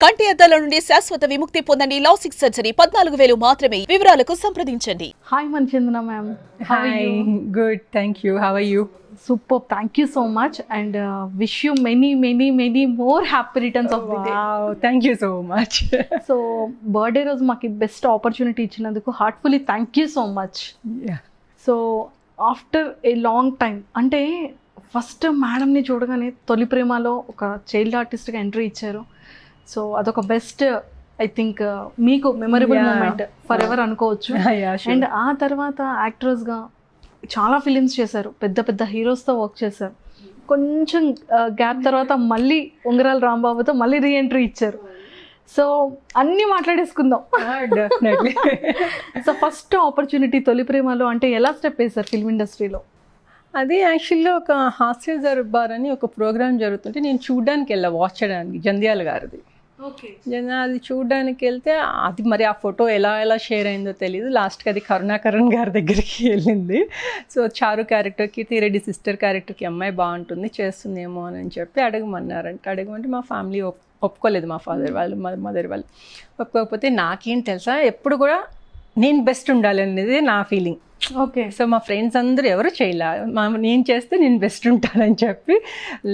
కంటి అద్దాల నుండి శాశ్వత విముక్తి పొందండి. లాసిక్ సర్జరీ 14,000 మాత్రమే. వివరాలకు సంప్రదించండి. హాయ్ మంచిందన ma'am. Hi, good, thank you. How are you? Super, thank you so much and wish you many more happy returns of the day. Wow, thank you so much. So birthday రోజు మాకు best opportunity ఇచ్చినందుకు heartfully thank you so much. Yeah. So after a long time, అంటే first మేడంని చూడగానే తొలి ప్రేమలో ఒక child ఆర్టిస్ట్గా ఎంట్రీ ఇచ్చారు. సో అదొక బెస్ట్, ఐ థింక్ మీకు memorable Yeah. Moment forever అనుకోవచ్చు. Yeah, sure. అండ్ ఆ తర్వాత యాక్ట్రెస్గా చాలా ఫిలిమ్స్ చేశారు, పెద్ద పెద్ద హీరోస్తో వర్క్ చేశారు. కొంచెం గ్యాప్ తర్వాత మళ్ళీ ఉంగరాల రాంబాబుతో మళ్ళీ రీఎంట్రీ ఇచ్చారు. సో అన్నీ మాట్లాడేసుకుందాం. Definitely. సో ఫస్ట్ ఆపర్చునిటీ తొలి ప్రేమలో అంటే ఎలా స్టెప్ వేశారు ఫిల్మ్ ఇండస్ట్రీలో? అది యాక్చువల్గా ఒక హాస్య దర్బార్ అని ఒక ప్రోగ్రామ్ జరుగుతుంటే నేను చూడడానికి వెళ్ళా, వాచ్ చేయడానికి, జంధ్యాల గారిది. అది చూడడానికి వెళ్తే అది మరి ఆ ఫోటో ఎలా షేర్ అయిందో తెలియదు. లాస్ట్కి అది కరుణాకరణ్ గారి దగ్గరికి వెళ్ళింది. సో చారు క్యారెక్టర్కి, తీరెడ్డి సిస్టర్ క్యారెక్టర్కి అమ్మాయి బాగుంటుంది, చేస్తుందేమో అని చెప్పి అడగమంటే మా ఫ్యామిలీ ఒప్పుకోలేదు. మా ఫాదర్ వాళ్ళు, మా మదర్ వాళ్ళు ఒప్పుకోకపోతే నాకేం తెలుసా, ఎప్పుడు కూడా నేను బెస్ట్ ఉండాలి అనేది నా ఫీలింగ్. ఓకే. సో మా ఫ్రెండ్స్ అందరూ ఎవరు చేయలే, నేను చేస్తే నేను బెస్ట్ ఉంటానని చెప్పి,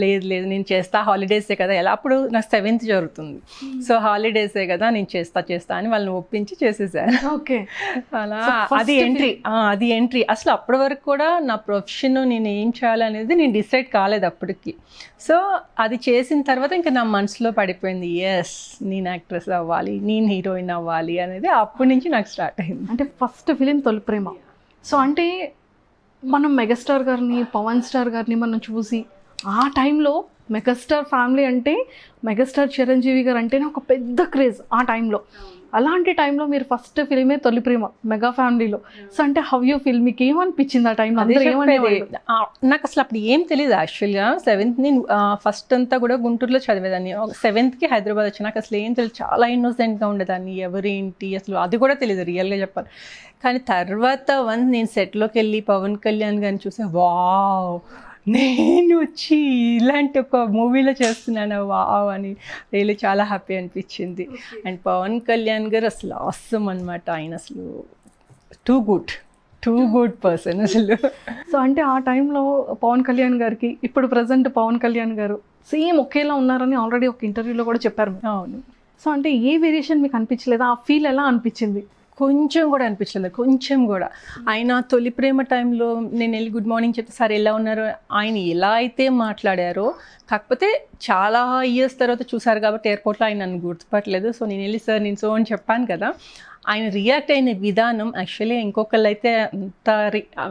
లేదు నేను చేస్తా, హాలిడేసే కదా, ఎలా అప్పుడు నాకు 7th జరుగుతుంది, సో హాలిడేసే కదా నేను చేస్తా అని వాళ్ళని ఒప్పించి చేసేసాను. ఓకే. అలా అది ఎంట్రీ. అసలు అప్పటి వరకు కూడా నా ప్రొఫెషన్ నేను ఏం చేయాలనేది నేను డిసైడ్ కాలేదు అప్పటికి. సో అది చేసిన తర్వాత ఇంకా నా మనసులో పడిపోయింది, ఎస్ నేను యాక్ట్రెస్ అవ్వాలి, నేను హీరోయిన్ అవ్వాలి అనేది అప్పటి నుంచి నాకు స్టార్ట్ అయింది. అంటే ఫస్ట్ ఫిలిం తొలి ప్రేమ. సో అంటే మనం మెగాస్టార్ గారిని, పవన్ స్టార్ గారిని మనం చూసి ఆ టైంలో మెగాస్టార్ ఫ్యామిలీ అంటే మెగాస్టార్ చిరంజీవి గారు అంటేనే ఒక పెద్ద క్రేజ్ ఆ టైంలో. అలాంటి టైంలో మీరు ఫస్ట్ ఫిల్మే తొలి ప్రేమ మెగా ఫ్యామిలీలో. సో అంటే హౌ యూ ఫీల్, మీకు ఏమనిపించింది ఆ టైంలో? నాకు అసలు అప్పుడు ఏం తెలియదు యాక్చువల్గా. 7th నేను ఫస్ట్ అంతా కూడా గుంటూరులో చదివేదాన్ని. 7thకి హైదరాబాద్ వచ్చి నాకు అసలు ఏం తెలియదు, చాలా ఇన్నోసెంట్గా ఉండేదాన్ని, ఎవరేంటి అసలు అది కూడా తెలియదు రియల్గా చెప్పాలి. కానీ తర్వాత వన్స్ నేను సెట్లోకి వెళ్ళి పవన్ కళ్యాణ్ గారిని చూసా, వావ్ నేను వచ్చి ఇలాంటి ఒక మూవీలో చేస్తున్నాను వావ్ అని రియల్లీ చాలా హ్యాపీ అనిపించింది. అండ్ పవన్ కళ్యాణ్ గారు అసలు ఆసమ్ అనమాట. ఆయన అసలు టూ గుడ్ పర్సన్ అసలు. సో అంటే ఆ టైంలో పవన్ కళ్యాణ్ గారికి ఇప్పుడు ప్రజెంట్ పవన్ కళ్యాణ్ గారు సేమ్ ఒకేలా ఉన్నారని ఆల్రెడీ ఒక ఇంటర్వ్యూలో కూడా చెప్పారు. అవును. సో అంటే ఏ వేరియేషన్ మీకు అనిపించలేదా? ఆ ఫీల్ ఎలా అనిపించింది? కొంచెం కూడా అనిపించలేదు, కొంచెం కూడా. ఆయన తొలి ప్రేమ టైంలో నేను వెళ్ళి గుడ్ మార్నింగ్ చెప్తే సార్ ఎలా ఉన్నారు, ఆయన ఎలా అయితే మాట్లాడారో, కాకపోతే చాలా ఇయర్స్ తర్వాత చూసారు కాబట్టి ఎయిర్పోర్ట్లో ఆయన నన్ను గుర్తుపట్టలేదు. సో నేను వెళ్ళి సార్ నేను సో అని చెప్పాను కదా, ఆయన రియాక్ట్ అయిన విధానం యాక్చువల్లీ ఇంకొకళ్ళు అయితే అంత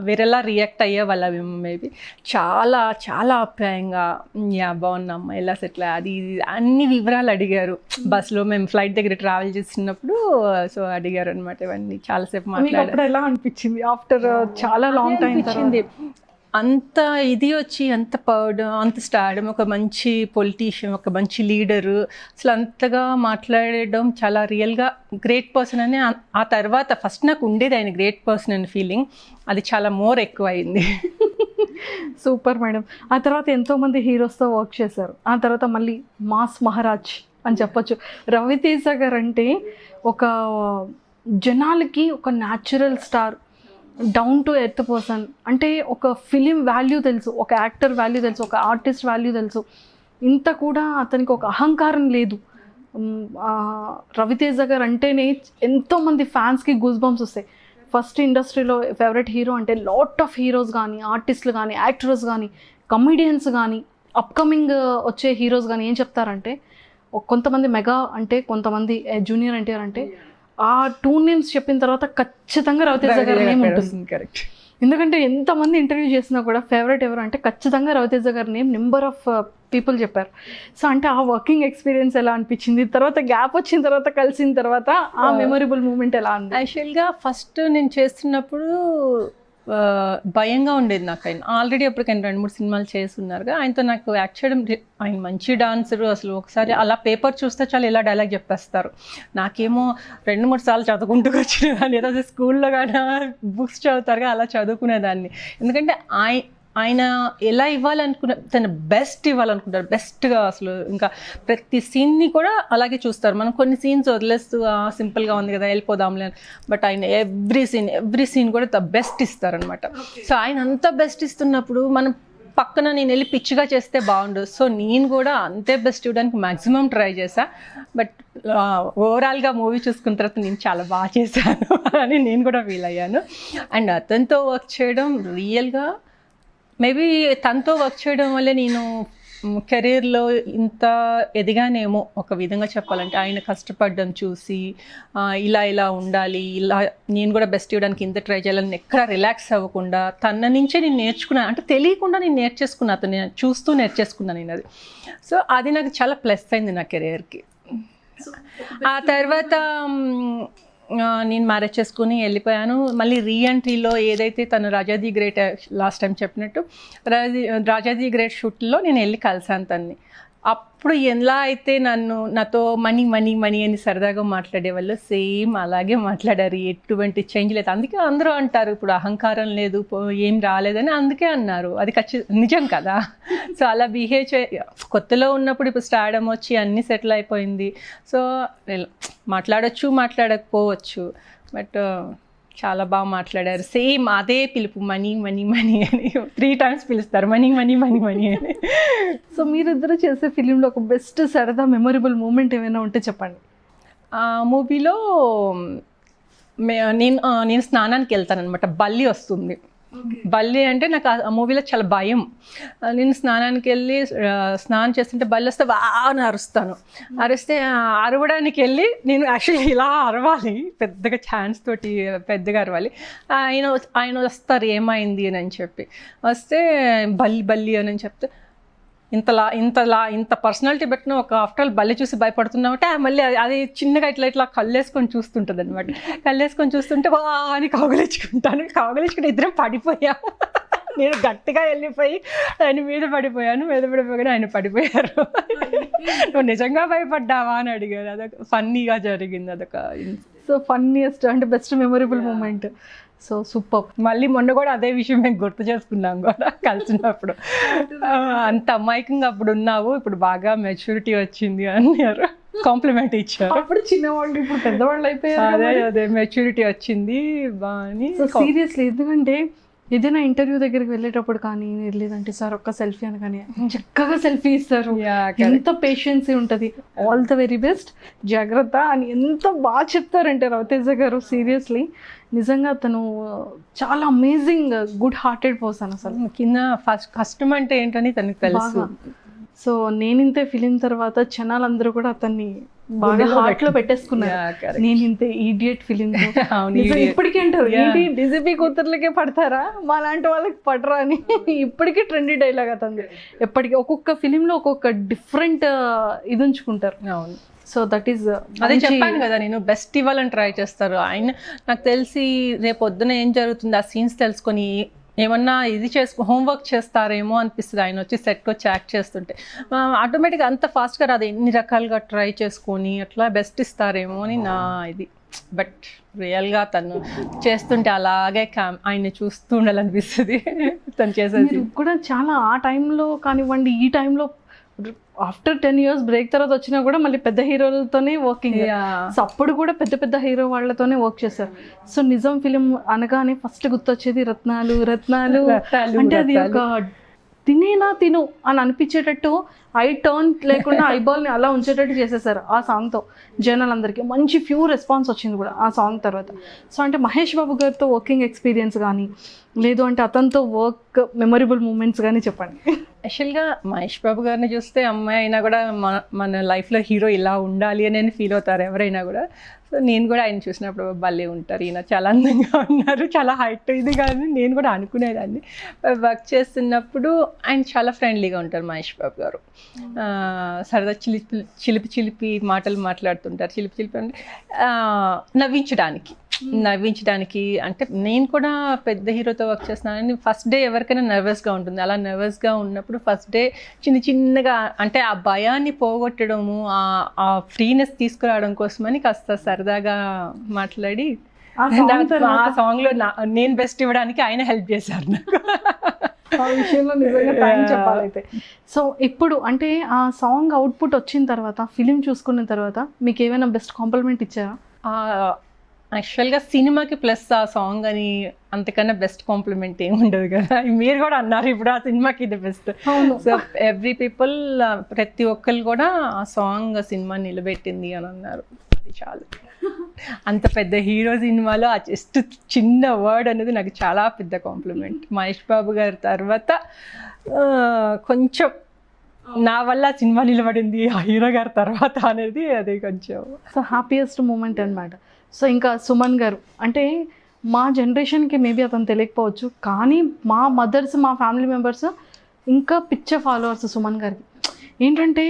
వేరేలా రియాక్ట్ అయ్యే వాళ్ళ మేబీ. చాలా ఆప్యాయంగా, యా బాగున్నామ్మా, ఎలా సెటిల్ అది అన్ని వివరాలు అడిగారు. బస్సులో మేము ఫ్లైట్ దగ్గర ట్రావెల్ చేస్తున్నప్పుడు సో అడిగారు అనమాట. ఇవన్నీ చాలాసేపు మాట్లాడారు. ఎలా అనిపించింది ఆఫ్టర్ చాలా లాంగ్ టైం వచ్చింది? అంత ఇది వచ్చి అంత అంత స్టార్డమ్, ఒక మంచి పొలిటీషియన్, ఒక మంచి లీడరు, అసలు అంతగా మాట్లాడడం చాలా రియల్గా గ్రేట్ పర్సన్ అని. ఆ తర్వాత ఫస్ట్ నాకు ఉండేది ఆయన గ్రేట్ పర్సన్ అని ఫీలింగ్, అది చాలా మోర్ ఎక్కువ అయింది. Super madam. ఆ తర్వాత ఎంతోమంది హీరోస్తో వర్క్ చేశారు. ఆ తర్వాత మళ్ళీ మాస్ మహారాజ్ అని చెప్పొచ్చు. రవితేజ గారు అంటే ఒక జనాలకి ఒక natural star, down to earth person. అంటే ఒక ఫిలిం వాల్యూ తెలుసు, ఒక యాక్టర్ వాల్యూ తెలుసు, ఒక ఆర్టిస్ట్ వాల్యూ తెలుసు. ఇంత కూడా అతనికి ఒక అహంకారం లేదు. రవితేజ గారు అంటేనే ఎంతోమంది ఫ్యాన్స్కి గూస్ బంప్స్ వస్తాయి. ఫస్ట్ ఇండస్ట్రీలో ఫేవరెట్ హీరో అంటే లాట్ ఆఫ్ హీరోస్ కానీ, ఆర్టిస్టులు కానీ, యాక్టర్స్ కానీ, కమెడియన్స్ కానీ, అప్కమింగ్ వచ్చే హీరోస్ కానీ ఏం చెప్తారంటే, కొంతమంది మెగా అంటే, కొంతమంది జూనియర్ ఎన్టీఆర్ అంటే, ఆ 2 నేమ్స్ చెప్పిన తర్వాత ఖచ్చితంగా రవితేజ గారి నేమ్ ఉంటుంది. కరెక్ట్. ఎందుకంటే ఎంతమంది ఇంటర్వ్యూ చేసినా కూడా ఫేవరెట్ ఎవరు అంటే ఖచ్చితంగా రవితేజ గారి నేమ్ నెంబర్ ఆఫ్ పీపుల్ చెప్పారు. సో అంటే ఆ వర్కింగ్ ఎక్స్పీరియన్స్ ఎలా అనిపించింది? తర్వాత గ్యాప్ వచ్చిన తర్వాత కలిసిన తర్వాత ఆ మెమొరబుల్ మూమెంట్ ఎలా ఉంది? యాక్చువల్గా ఫస్ట్ నేను చేస్తున్నప్పుడు భయంగా ఉండేది నాకు. ఆయన ఆల్రెడీ అప్పటికైనా 2-3 సినిమాలు చేస్తున్నారుగా, ఆయనతో నాకు యాక్ట్ చేయడం. ఆయన మంచి డాన్సరు, అసలు ఒకసారి అలా పేపర్ చూస్తే చాలా ఇలా డైలాగ్ చెప్పేస్తారు. నాకేమో 2-3 సార్లు చదువుకుంటూ వచ్చినదాన్ని, ఏదో స్కూల్లో కానీ బుక్స్ చదువుతారుగా అలా చదువుకునేదాన్ని. ఎందుకంటే ఆయన ఎలా ఇవ్వాలనుకున్న తన బెస్ట్ ఇవ్వాలనుకుంటారు, బెస్ట్గా అసలు. ఇంకా ప్రతి సీన్ని కూడా అలాగే చూస్తారు. మనం కొన్ని సీన్స్ వదిలేస్తూ సింపుల్గా ఉంది కదా వెళ్ళిపోదాంలే, బట్ ఆయన ఎవ్రీ సీన్ కూడా ద బెస్ట్ ఇస్తారనమాట. సో ఆయన అంత బెస్ట్ ఇస్తున్నప్పుడు మనం పక్కన నేను వెళ్ళి పిచ్చిగా చేస్తే బాగుండదు. సో నేను కూడా అంతే బెస్ట్ ఇవ్వడానికి మ్యాక్సిమం ట్రై చేశా. బట్ ఓవరాల్గా మూవీ చూసుకున్న తర్వాత నేను చాలా బాగా చేశాను అని నేను కూడా ఫీల్ అయ్యాను. అండ్ అతనితో వర్క్ చేయడం రియల్గా మేబీ తనతో వర్క్ చేయడం వల్లే నేను కెరీర్లో ఇంత ఎదిగానేమో ఒక విధంగా చెప్పాలంటే. ఆయన కష్టపడడం చూసి ఇలా ఉండాలి, ఇలా నేను కూడా బెస్ట్ ఇవ్వడానికి ఇంత ట్రై చేయాలని ఎక్కడ రిలాక్స్ అవ్వకుండా తన నుంచే నేను నేర్చుకున్నాను. అంటే తెలియకుండా నేను నేర్చేసుకున్నాను, అతను నేను చూస్తూ నేర్చేసుకున్నాను నేను అది. సో అది నాకు చాలా ప్లస్ అయింది నా కెరియర్కి. ఆ తర్వాత నేను మ్యారేజ్ చేసుకుని వెళ్ళిపోయాను. మళ్ళీ రీఎంట్రీలో ఏదైతే తను రాజా ది గ్రేట్ లాస్ట్ టైం చెప్పినట్టు రాజా ది గ్రేట్ షూట్లో నేను వెళ్ళి కలిసాను తన్ని. అప్పుడు ఎలా అయితే నాతో మనీ మనీ మనీ అని సరదాగా మాట్లాడేవాళ్ళు సేమ్ అలాగే మాట్లాడారు. ఎటువంటి చేంజ్ లేదు. అందుకే అందరూ అంటారు ఇప్పుడు అహంకారం లేదు, ఏం రాలేదని అందుకే అన్నారు. అది నిజం కదా. సో అలా బిహేవ్ కొత్తలో ఉన్నప్పుడు ఇప్పుడు స్టార్డమ్ వచ్చి అన్నీ సెటిల్ అయిపోయింది. సో మాట్లాడచ్చు మాట్లాడకపోవచ్చు, బట్ చాలా బాగా మాట్లాడారు. సేమ్ అదే పిలుపు మనీ మనీ మనీ అని 3 times పిలుస్తారు, మనీ మనీ మనీ మనీ అని. సో మీరిద్దరు చేసే ఫిలింలో ఒక బెస్ట్ సరదా మెమొరబుల్ మూమెంట్ ఏమైనా ఉంటే చెప్పండి. ఆ మూవీలో నేను స్నానానికి వెళ్తాను అనమాట. బల్లి వస్తుంది. బల్లి అంటే నాకు ఆ మూవీలో చాలా భయం. నేను స్నానానికి వెళ్ళి స్నానం చేస్తుంటే బల్లి వస్తే బాగా అరుస్తాను. అరిస్తే అరవడానికి వెళ్ళి నేను యాక్చువల్లీ ఇలా అరవాలి, పెద్దగా ఛాన్స్ తోటి పెద్దగా అరవాలి. ఆయన వస్తారు ఏమైంది అని చెప్పి వస్తే బల్లి అని చెప్తే ఇంత పర్సనాలిటీ పెట్టిన ఒక ఆఫ్టర్ ఆల్ బల్లి చూసి భయపడుతున్నామంటే మళ్ళీ అది చిన్నగా ఇట్లా కళ్ళేసుకొని చూస్తుంటుంది అనమాట. కళ్ళేసుకొని చూస్తుంటే అని కౌగలించుకుంటే ఇద్దరం పడిపోయాము. నేను గట్టిగా వెళ్ళిపోయి ఆయన మీద పడిపోయాను. ఆయన పడిపోయారు. నువ్వు నిజంగా భయపడ్డావా అని అడిగారు. అదొక ఫన్నీగా జరిగింది. అదొక సో ఫన్నీయెస్ట్ అంటే best memorable moment. So super. మళ్ళీ మొన్న కూడా అదే విషయం మేము గుర్తు చేసుకున్నాం కూడా కలిసినప్పుడు. అంత అమాయకంగా అప్పుడు ఉన్నావు, ఇప్పుడు బాగా మెచ్యూరిటీ వచ్చింది అన్నారు, కాంప్లిమెంట్ ఇచ్చారు. అప్పుడు చిన్నవాళ్ళు ఇప్పుడు పెద్దవాళ్ళు అయిపోయారు. అదే మెచ్యూరిటీ వచ్చింది బాగా. సీరియస్లీ, ఎందుకంటే ఏదైనా ఇంటర్వ్యూ దగ్గరికి వెళ్ళేటప్పుడు కానీ లేదంటే సార్ ఒక్క సెల్ఫీ అని కానీ చక్కగా సెల్ఫీ ఇస్తారు. ఎంత పేషెన్సీ ఉంటుంది. ఆల్ ద వెరీ బెస్ట్, జాగ్రత్త అని ఎంత బాగా చెప్తారంటే రవితేజ గారు. సీరియస్లీ నిజంగా తను చాలా అమేజింగ్ గుడ్ హార్టెడ్ పర్సన్. అసలు కింద ఫస్ట్ కష్టం అంటే ఏంటని తనకు తెలుసు. సో నేనింతే ఫిలిం తర్వాత జనాలందరూ కూడా అతన్ని బాగా హార్ట్ లో పెట్టేసుకున్నారు. నేనింతే ఈడియట్ ఫిలిం ఇప్పటికీ అంటారు, ఏంటి డీజీపీ కూతుర్లకే పడతారా, మా లాంటి వాళ్ళకి పడరా అని. ఇప్పటికీ ట్రెండీ డైలాగ్ అతను. ఎప్పటికీ ఒక్కొక్క ఫిలింలో ఒక్కొక్క డిఫరెంట్ ఇది ఉంచుకుంటారు. అవును. సో దట్ ఈస్ అదే చెప్పాను కదా, నేను బెస్ట్ ఇవ్వాలని ట్రై చేస్తారు ఆయన. నాకు తెలిసి రేపు పొద్దున ఏం జరుగుతుంది ఆ సీన్స్ తెలుసుకొని ఏమన్నా ఇది హోంవర్క్ చేస్తారేమో అనిపిస్తుంది. ఆయన వచ్చి సెట్కి వచ్చి యాక్ట్ చేస్తుంటే ఆటోమేటిక్గా అంత ఫాస్ట్గా రాదు. ఎన్ని రకాలుగా ట్రై చేసుకొని అట్లా బెస్ట్ ఇస్తారేమో అని నా ఇది. బట్ రియల్గా తను చేస్తుంటే అలాగే ఆయన్ని చూస్తూ ఉండాలనిపిస్తుంది. తను చేసేది కూడా చాలా ఆ టైంలో కానివ్వండి, ఈ టైంలో ఆఫ్టర్ 10 years బ్రేక్ తర్వాత వచ్చినా కూడా మళ్ళీ పెద్ద హీరోలతోనే వర్కింగ్. సో అప్పుడు కూడా పెద్ద పెద్ద హీరో వాళ్ళతోనే వర్క్ చేశారు. సో నిజం ఫిలిం అనగానే ఫస్ట్ గుర్తొచ్చేది రత్నాలు రత్నాలు. అంటే అది ఒక తిను అని అనిపించేటట్టు ఐ టర్న్ లేకుండా ఐబాల్ని అలా ఉంచేటట్టు చేసేసారు ఆ సాంగ్తో. జనాలందరికీ మంచి ఫ్యూ రెస్పాన్స్ వచ్చింది కూడా ఆ సాంగ్ తర్వాత. సో అంటే మహేష్ బాబు గారితో వర్కింగ్ ఎక్స్పీరియన్స్ కానీ లేదు అంటే అతనితో వర్క్ మెమొరబుల్ మూమెంట్స్ కానీ చెప్పండి. యాక్చువల్గా మహేష్ బాబు గారిని చూస్తే అమ్మాయి అయినా కూడా మన లైఫ్లో హీరో ఇలా ఉండాలి అని ఫీల్ అవుతారు ఎవరైనా కూడా. సో నేను కూడా ఆయన చూసినప్పుడు భలే ఉంటారు, ఈయన చాలా అందంగా ఉన్నారు, చాలా హైట్ ఇది కానీ నేను కూడా అనుకునేదాన్ని. వర్క్ చేస్తున్నప్పుడు ఆయన చాలా ఫ్రెండ్లీగా ఉంటారు మహేష్ బాబు గారు. సరదా చిలిపి మాటలు మాట్లాడుతుంటారు. చిలిపి అంటే నవ్వించడానికి అంటే నేను కూడా పెద్ద హీరోతో వర్క్ చేస్తున్నానని ఫస్ట్ డే ఎవరికైనా నర్వస్గా ఉంటుంది. అలా నర్వస్గా ఉన్నప్పుడు ఫస్ట్ డే చిన్నగా అంటే ఆ భయాన్ని పోగొట్టడము, ఆ ఫ్రీనెస్ తీసుకురావడం కోసమని కాస్త సరదాగా మాట్లాడి ఆ సాంగ్లో నేను బెస్ట్ ఇవ్వడానికి ఆయన హెల్ప్ చేశారు నాకు. ఆ విషయంలో నిజంగా థ్యాంక్ చెప్పాలైతే. సో ఇప్పుడు అంటే ఆ సాంగ్ అవుట్పుట్ వచ్చిన తర్వాత, ఫిలిం చూసుకున్న తర్వాత మీకు ఏమైనా బెస్ట్ కాంప్లిమెంట్ ఇచ్చారా? యాక్చువల్గా సినిమాకి ప్లస్ ఆ సాంగ్ అని అంతకన్నా బెస్ట్ కాంప్లిమెంట్ ఏమి ఉండదు కదా. మీరు కూడా అన్నారు ఇప్పుడు ఆ సినిమాకి ఇది బెస్ట్. సో ఎవ్రీ పీపుల్, ప్రతి ఒక్కరు కూడా ఆ సాంగ్ సినిమా నిలబెట్టింది అని అన్నారు. అది చాలు. అంత పెద్ద హీరో సినిమాలో ఆ జస్ట్ చిన్న వర్డ్ అనేది నాకు చాలా పెద్ద కాంప్లిమెంట్. మహేష్ బాబు గారి తర్వాత కొంచెం నా వల్ల సినిమా నిలబడింది ఆ హీరో గారి తర్వాత అనేది అది కొంచెం సో హ్యాపీయెస్ట్ మూమెంట్ అనమాట. సో ఇంకా సుమన్ గారు అంటే మా జనరేషన్కి మేబీ అతను తెలియకపోవచ్చు, కానీ మా మదర్స్, మా ఫ్యామిలీ మెంబర్స్ ఇంకా పిచ్చ ఫాలోవర్స్ సుమన్ గారికి. ఏంటంటే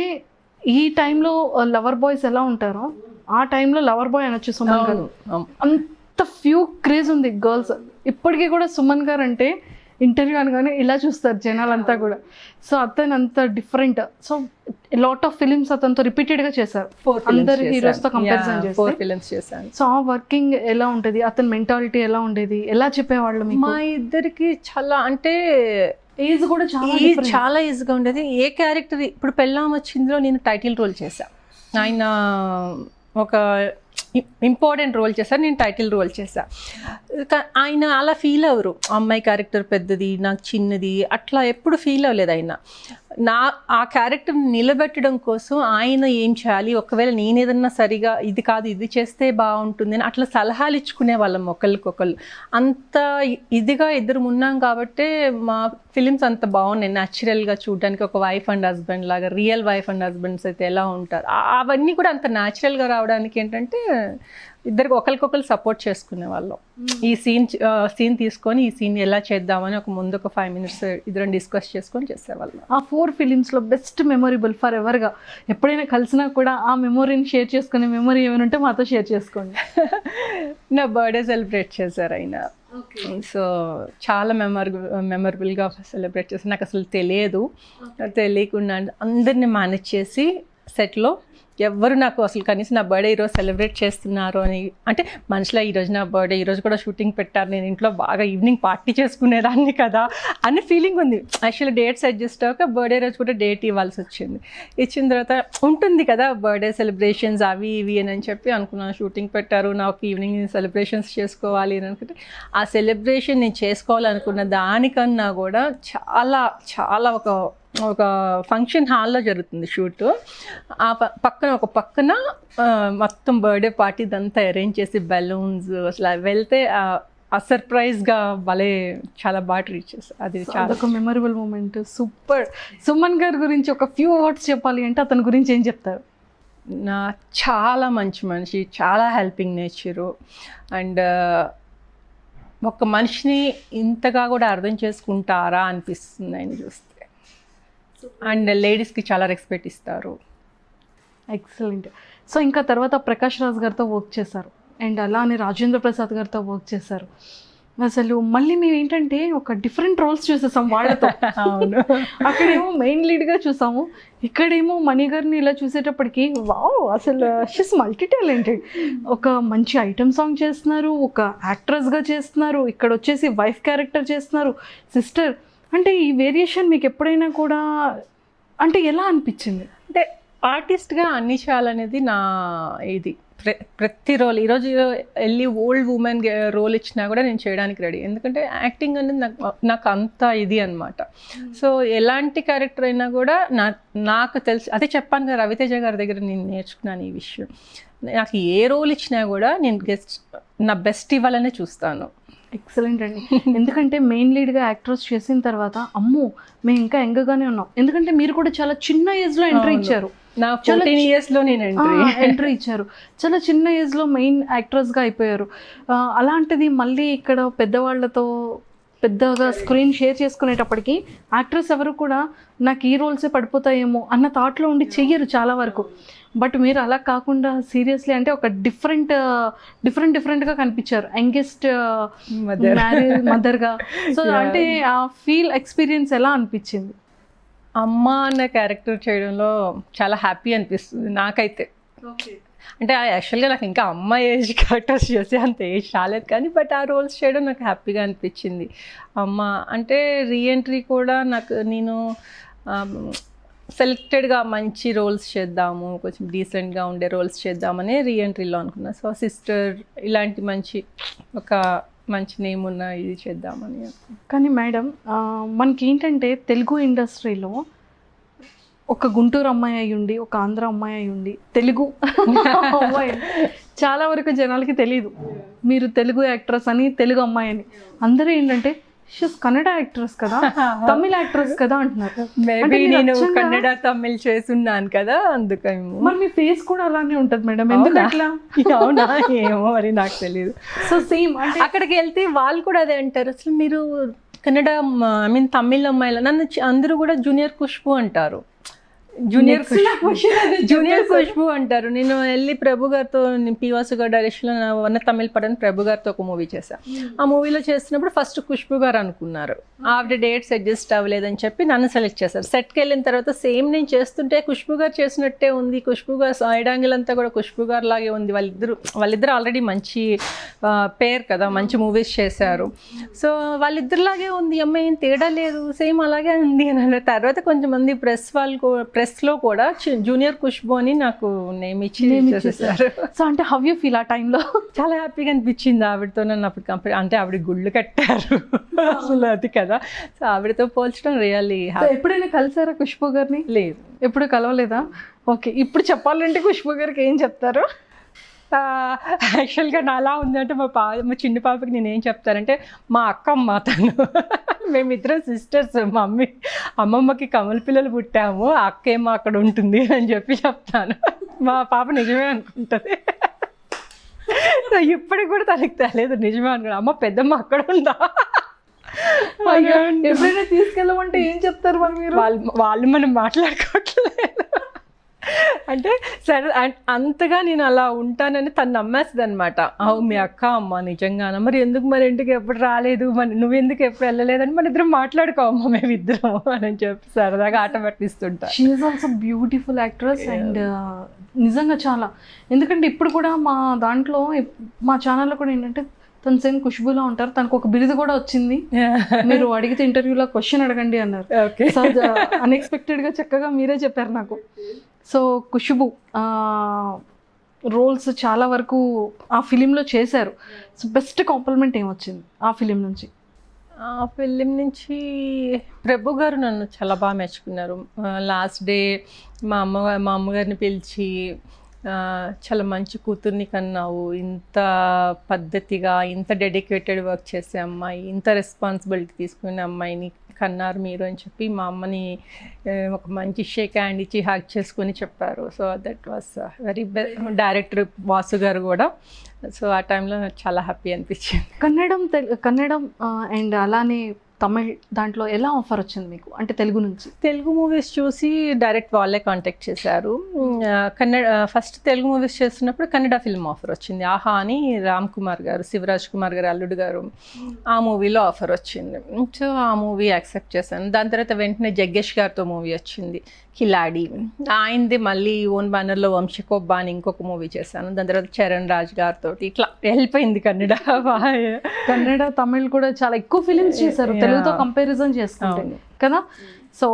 ఈ టైంలో లవర్ బాయ్స్ ఎలా ఉంటారో ఆ టైంలో లవర్ బాయ్ అనొచ్చు సుమన్ గారు. అంత ఫ్యూ క్రేజ్ ఉంది గర్ల్స్. ఇప్పటికీ కూడా సుమన్ గారు అంటే ఇంటర్వ్యూ అనగానే ఇలా చూస్తారు జనాలంతా కూడా. సో అతను అంత different. So lot of films అతనితో రిపీటెడ్గా చేశారు, అందరు హీరోస్తో కంపారిజన్ చేశారు. సో ఆ వర్కింగ్ ఎలా ఉంటుంది, అతని మెంటాలిటీ ఎలా ఉండేది, ఎలా చెప్పేవాళ్ళు మీకు? మా ఇద్దరికి చాలా అంటే ఏజ్ కూడా చాలా ఈజీగా ఉండేది. ఏ క్యారెక్టర్ ఇప్పుడు పెళ్ళాం వచ్చిందో నేను టైటిల్ రోల్ చేశాను, ఆయన ఒక ఇంపార్టెంట్ రోల్ చేశారు, నేను టైటిల్ రోల్ చేశాను. ఆయన అలా ఫీల్ అవ్వరు, అమ్మాయి క్యారెక్టర్ పెద్దది నాకు చిన్నది అట్లా ఎప్పుడు ఫీల్ అవ్వలేదు ఆయన. ఆ క్యారెక్టర్ నిలబెట్టడం కోసం ఆయన ఏం చేయాలి, ఒకవేళ నేను ఏదన్నా సరిగా ఇది కాదు ఇది చేస్తే బాగుంటుంది అని అట్లా సలహాలు ఇచ్చుకునే వాళ్ళం ఒకళ్ళకొకళ్ళు. అంత ఇదిగా ఇద్దరు ఉన్నాం కాబట్టి మా ఫిలిమ్స్ అంత బాగున్నాయి. న్యాచురల్గా చూడడానికి ఒక వైఫ్ అండ్ హస్బెండ్ లాగా, రియల్ వైఫ్ అండ్ హస్బెండ్స్ అయితే ఎలా ఉంటారు అవన్నీ కూడా అంత న్యాచురల్గా రావడానికి ఏంటంటే ఇద్దరికి ఒకరికొకరు సపోర్ట్ చేసుకునే వాళ్ళం. ఈ సీన్ తీసుకొని ఈ సీన్ ఎలా చేద్దామని ముందు ఒక 5 minutes ఇద్దరం డిస్కస్ చేసుకొని చేసేవాళ్ళం. ఆ 4 ఫిలిమ్స్లో బెస్ట్ మెమొరబుల్ ఫర్ ఎవర్గా ఎప్పుడైనా కలిసినా కూడా ఆ మెమొరీని షేర్ చేసుకునే మెమొరీ ఏమైనా ఉంటే మాతో షేర్ చేసుకోండి. నా బర్త్డే సెలబ్రేట్ చేశారు ఆయన. సో చాలా మెమరబుల్గా సెలబ్రేట్ చేశారు. నాకు అసలు తెలియకుండా అందరినీ మేనేజ్ చేసి సెట్లో ఎవ్వరు నాకు అసలు కనీసం నా బర్త్డే ఈరోజు సెలబ్రేట్ చేస్తున్నారు అని అంటే మనుషులో ఈరోజు నా బర్త్డే, ఈరోజు కూడా షూటింగ్ పెట్టారు, నేను ఇంట్లో బాగా ఈవినింగ్ పార్టీ చేసుకునేదాన్ని కదా అనే ఫీలింగ్ ఉంది. యాక్చువల్లీ డేట్స్ అడ్జస్ట్ అవ్వక బర్త్డే రోజు కూడా డేట్ ఇవ్వాల్సి వచ్చింది. ఇచ్చిన తర్వాత ఉంటుంది కదా బర్త్డే సెలబ్రేషన్స్ అవి ఇవి అని చెప్పి అనుకున్నాను. షూటింగ్ పెట్టారు, నాకు ఈవినింగ్ సెలబ్రేషన్స్ చేసుకోవాలి అని అనుకుంటే ఆ సెలబ్రేషన్ నేను చేసుకోవాలనుకున్న దానికన్నా కూడా చాలా చాలా ఒక ఫంక్షన్ హాల్లో జరుగుతుంది షూట్. ఆ పక్కన మొత్తం బర్త్డే పార్టీ ఇదంతా అరేంజ్ చేసి బెలూన్స్ అసలు వెళ్తే ఆ సర్ప్రైజ్గా భలే చాలా బాగా ట్రీట్ చేస్తారు. అది చాలా ఒక మెమరబుల్ మూమెంట్. సూపర్. సుమన్ గారి గురించి ఒక ఫ్యూ వర్డ్స్ చెప్పాలి అంటే అతని గురించి ఏం చెప్తారు? చాలా మంచి మనిషి, చాలా హెల్పింగ్ నేచరు, అండ్ ఒక మనిషిని ఇంతగా కూడా అర్థం చేసుకుంటారా అనిపిస్తుంది ఆయన చూస్తే. అండ్ లేడీస్కి చాలా రెస్పెక్ట్ ఇస్తారు. ఎక్సలెంట్. సో ఇంకా తర్వాత ప్రకాష్ రాజ్ గారితో వర్క్ చేశారు, అండ్ అలానే రాజేంద్ర ప్రసాద్ గారితో వర్క్ చేశారు. అసలు మళ్ళీ మేము ఏంటంటే ఒక డిఫరెంట్ రోల్స్ చూసేసాం వాళ్ళతో. అవును, అక్కడేమో మెయిన్ లీడ్గా చూసాము, ఇక్కడేమో మణి గారిని ఇలా చూసేటప్పటికి వావ్ అసలు షీస్ మల్టీ టాలెంటెడ్. ఒక మంచి ఐటమ్ సాంగ్ చేస్తున్నారు, ఒక యాక్ట్రెస్గా చేస్తున్నారు, ఇక్కడ వచ్చేసి వైఫ్ క్యారెక్టర్ చేస్తున్నారు, సిస్టర్. అంటే ఈ వేరియేషన్ మీకు ఎప్పుడైనా కూడా అంటే ఎలా అనిపించింది? అంటే ఆర్టిస్ట్గా అన్ని చేయాలనేది నా ఇది ప్రతి రోల్. ఈరోజు వెళ్ళి ఓల్డ్ ఉమెన్ రోల్ ఇచ్చినా కూడా నేను చేయడానికి రెడీ, ఎందుకంటే యాక్టింగ్ అనేది నాకు అంత ఇది అనమాట. సో ఎలాంటి క్యారెక్టర్ అయినా కూడా నాకు తెలిసి అదే చెప్పాను కదా, రవితేజ గారి దగ్గర నేను నేర్చుకున్నాను ఈ విషయం. నాకు ఏ రోల్ ఇచ్చినా కూడా నేను నా బెస్ట్ ఇవ్వాలనే చూస్తాను. ఎక్సలెంట్ అండి. ఎందుకంటే మెయిన్ లీడ్గా యాక్ట్రెస్ చేసిన తర్వాత అమ్మో మేము ఇంకా యంగ్గానే ఉన్నాం, ఎందుకంటే మీరు కూడా చాలా చిన్న ఏజ్లో ఎంట్రీ ఇచ్చారు. నా 14 yearsలో నేను ఎంట్రీ ఇచ్చారు, చాలా చిన్న ఏజ్లో మెయిన్ యాక్ట్రెస్గా అయిపోయారు. అలాంటిది మళ్ళీ ఇక్కడ పెద్దవాళ్ళతో పెద్దగా స్క్రీన్ షేర్ చేసుకునేటప్పటికి యాక్ట్రెస్ ఎవరు కూడా నాకు ఈ రోల్సే పడిపోతాయేమో అన్న థాట్లో ఉండి చెయ్యరు చాలా వరకు. బట్ మీరు అలా కాకుండా సీరియస్లీ అంటే ఒక డిఫరెంట్గా కనిపించారు, యంగెస్ట్ మదర్గా. సో అంటే ఆ ఎక్స్పీరియన్స్ ఎలా అనిపించింది? అమ్మ అన్న క్యారెక్టర్ చేయడంలో చాలా హ్యాపీ అనిపిస్తుంది నాకైతే. అంటే యాక్చువల్గా నాకు ఇంకా అమ్మాయి ఏజ్ క్యారెక్టర్స్ చేసే అంత ఏజ్ రాలేదు కానీ బట్ ఆ రోల్స్ చేయడం నాకు హ్యాపీగా అనిపించింది. అమ్మ అంటే రీఎంట్రీ కూడా నేను సెలెక్టెడ్గా మంచి రోల్స్ చేద్దాము, కొంచెం డీసెంట్గా ఉండే రోల్స్ చేద్దామని రీఎంట్రీలో అనుకున్నాను. సో సిస్టర్ ఇలాంటి మంచి నేమ్ ఉన్న ఇది చేద్దామని. కానీ మేడం మనకి ఏంటంటే తెలుగు ఇండస్ట్రీలో ఒక గుంటూరు అమ్మాయి అయి ఉండి, ఒక ఆంధ్ర అమ్మాయి అయి ఉండి, తెలుగు అమ్మాయి చాలా వరకు జనాలకి తెలియదు మీరు తెలుగు యాక్ట్రెస్ అని, తెలుగు అమ్మాయి అని. అందరూ ఏంటంటే షీస్ కన్నడ యాక్ట్రెస్ కదా, తమిళ యాక్ట్రెస్ కదా అంటున్నారు. మేబీ నేను కన్నడ తమిళ్ చేస్తున్నాను కదా అందుకని. మరి మీ ఫేస్ కూడా అలానే ఉంటుంది మేడం, ఎందుకు అట్లా? అవునా ఏమో మరి నాకు తెలియదు. సో సేమ్ అంటే అక్కడికి వెళ్తే వాళ్ళు కూడా అదే అంటారు, అసలు మీరు కన్నడ తమిళ్ అమ్మాయిల నన్ను అందరూ కూడా జూనియర్ ఖుష్బు అంటారు, జూనియర్ ఖుష్బు అంటారు. నేను వెళ్ళి ప్రభు గారితో పివాసు గారు డైరెక్షన్లో వన్న తమిళ పడని ప్రభు గారితో ఒక మూవీ చేశాను. ఆ మూవీలో చేస్తున్నప్పుడు ఫస్ట్ ఖుష్బు గారు అనుకున్నారు, ఆవిడ డేట్స్ అడ్జస్ట్ అవ్వలేదని చెప్పి నన్ను సెలెక్ట్ చేశారు. సెట్కి వెళ్ళిన తర్వాత సేమ్ నేను చేస్తుంటే ఖుష్బు గారు చేసినట్టే ఉంది, ఖుష్బు గారు సైడ్ యాంగిల్ అంతా కూడా ఖుష్బు గారు లాగే ఉంది. వాళ్ళిద్దరు ఆల్రెడీ మంచి పేర్ కదా, మంచి మూవీస్ చేశారు. సో వాళ్ళిద్దరిలాగే ఉంది, అమ్మాయి ఏం తేడా లేదు, సేమ్ అలాగే ఉంది అని. తర్వాత కొంతమంది ప్రెస్లో కూడా జూనియర్ ఖుష్బు అని నాకు నేమ్ ఇచ్చేసారు. సో అంటే హౌ యూ ఫీల్ ఆ టైంలో? చాలా హ్యాపీగా అనిపించింది. ఆవిడతో నన్ను అప్పుడు అంటే ఆవిడ గుళ్ళు కట్టారు అసలు అది కదా. సో ఆవిడతో పోల్చడం రియల్లీ. ఎప్పుడైనా కలిసారా ఖుష్బు గారిని? లేదు, ఎప్పుడు కలవలేదా? ఓకే, ఇప్పుడు చెప్పాలంటే ఖుష్బు గారికి ఏం చెప్తారు? యాక్చువల్గా నా అలా ఉందంటే మా చిన్న పాపకి నేను ఏం చెప్తానంటే మా అక్కమ్మ తను, మేమిద్దరం సిస్టర్స్, మా అమ్మమ్మకి కమల పిల్లలు పుట్టాము, అక్కేమో అక్కడ ఉంటుంది అని చెప్పి చెప్తాను. మా పాప నిజమే అనుకుంటుంది. ఇప్పటికి కూడా తనకి తెలియదు నిజమే అనుకున్నా, అమ్మ పెద్దమ్మ అక్కడ ఉందా. ఎప్పుడైనా తీసుకెళ్ళమంటే ఏం చెప్తారు మరి మీరు? వాళ్ళు మనం మాట్లాడుకోవట్లేదు అంటే సరే అంతగా నేను అలా ఉంటానని తను నమ్మేస్తుంది అనమాట. మీ అక్క అమ్మ నిజంగానా, మరి ఎందుకు మరి ఇంటికి ఎప్పుడు రాలేదు, మరి నువ్వెందుకు ఎప్పుడు వెళ్ళలేదని మన ఇద్దరం మాట్లాడుకోవమ్మా మేమిద్దరం అని చెప్పి సరదాగా ఆట పట్టిస్తుంటా. She is also beautiful actress and నిజంగా చాలా. ఎందుకంటే ఇప్పుడు కూడా మా దాంట్లో మా ఛానల్లో కూడా ఏంటంటే తను సేమ్ ఖుష్బులా ఉంటారు, తనకు ఒక బిరుదు కూడా వచ్చింది. మీరు అడిగితే ఇంటర్వ్యూలో క్వశ్చన్ అడగండి అన్నారు. అన్ఎక్స్పెక్టెడ్గా చక్కగా మీరే చెప్పారు నాకు. సో ఖుష్బు రోల్స్ చాలా వరకు ఆ ఫిలింలో చేశారు. సో బెస్ట్ కాంప్లిమెంట్ ఏమొచ్చింది ఆ ఫిలిం నుంచి? ఆ ఫిలిం నుంచి ప్రభు గారు నన్ను చాలా బాగా మెచ్చుకున్నారు. లాస్ట్ డే మా అమ్మగారిని పిలిచి చాలా మంచి కూతుర్ని కన్నావు, ఇంత పద్ధతిగా ఇంత డెడికేటెడ్ వర్క్ చేసే అమ్మాయి, ఇంత రెస్పాన్సిబిలిటీ తీసుకునే అమ్మాయిని కన్నారు మీరు అని చెప్పి మా అమ్మని ఒక మంచి షేక్ హ్యాండ్ ఇచ్చి హ్యాక్ చేసుకొని చెప్పారు. So that was very director Vasu గారు కూడా. సో ఆ టైంలో చాలా హ్యాపీ అనిపించింది. కన్నడం అండ్ అలానే తమిళ్ దాంట్లో ఎలా ఆఫర్ వచ్చింది మీకు, అంటే తెలుగు నుంచి? తెలుగు మూవీస్ చూసి డైరెక్ట్ వాళ్ళే కాంటాక్ట్ చేశారు. ఫస్ట్ తెలుగు మూవీస్ చేస్తున్నప్పుడు కన్నడ ఫిల్మ్ ఆఫర్ వచ్చింది. ఆహా అని రామ్ కుమార్ గారు, శివరాజ్ కుమార్ గారు అల్లుడు గారు, ఆ మూవీలో ఆఫర్ వచ్చింది. సో ఆ మూవీ యాక్సెప్ట్ చేశాను. దాని తర్వాత వెంటనే జగ్గేష్ గారితో మూవీ వచ్చింది కిలాడి, ఆయనది మళ్ళీ ఓన్ బ్యానర్లో వంశకోబ్బా అని ఇంకొక మూవీ చేశాను. దాని తర్వాత చరణ్ రాజ్ గారితో ఇట్లా వెళ్ళిపోయింది కన్నడ. కన్నడ తమిళ్ కూడా చాలా ఎక్కువ ఫిలిమ్స్ చేశారు తెలుగుతో కంపారిజన్ చేసుకుంటే కదా. సో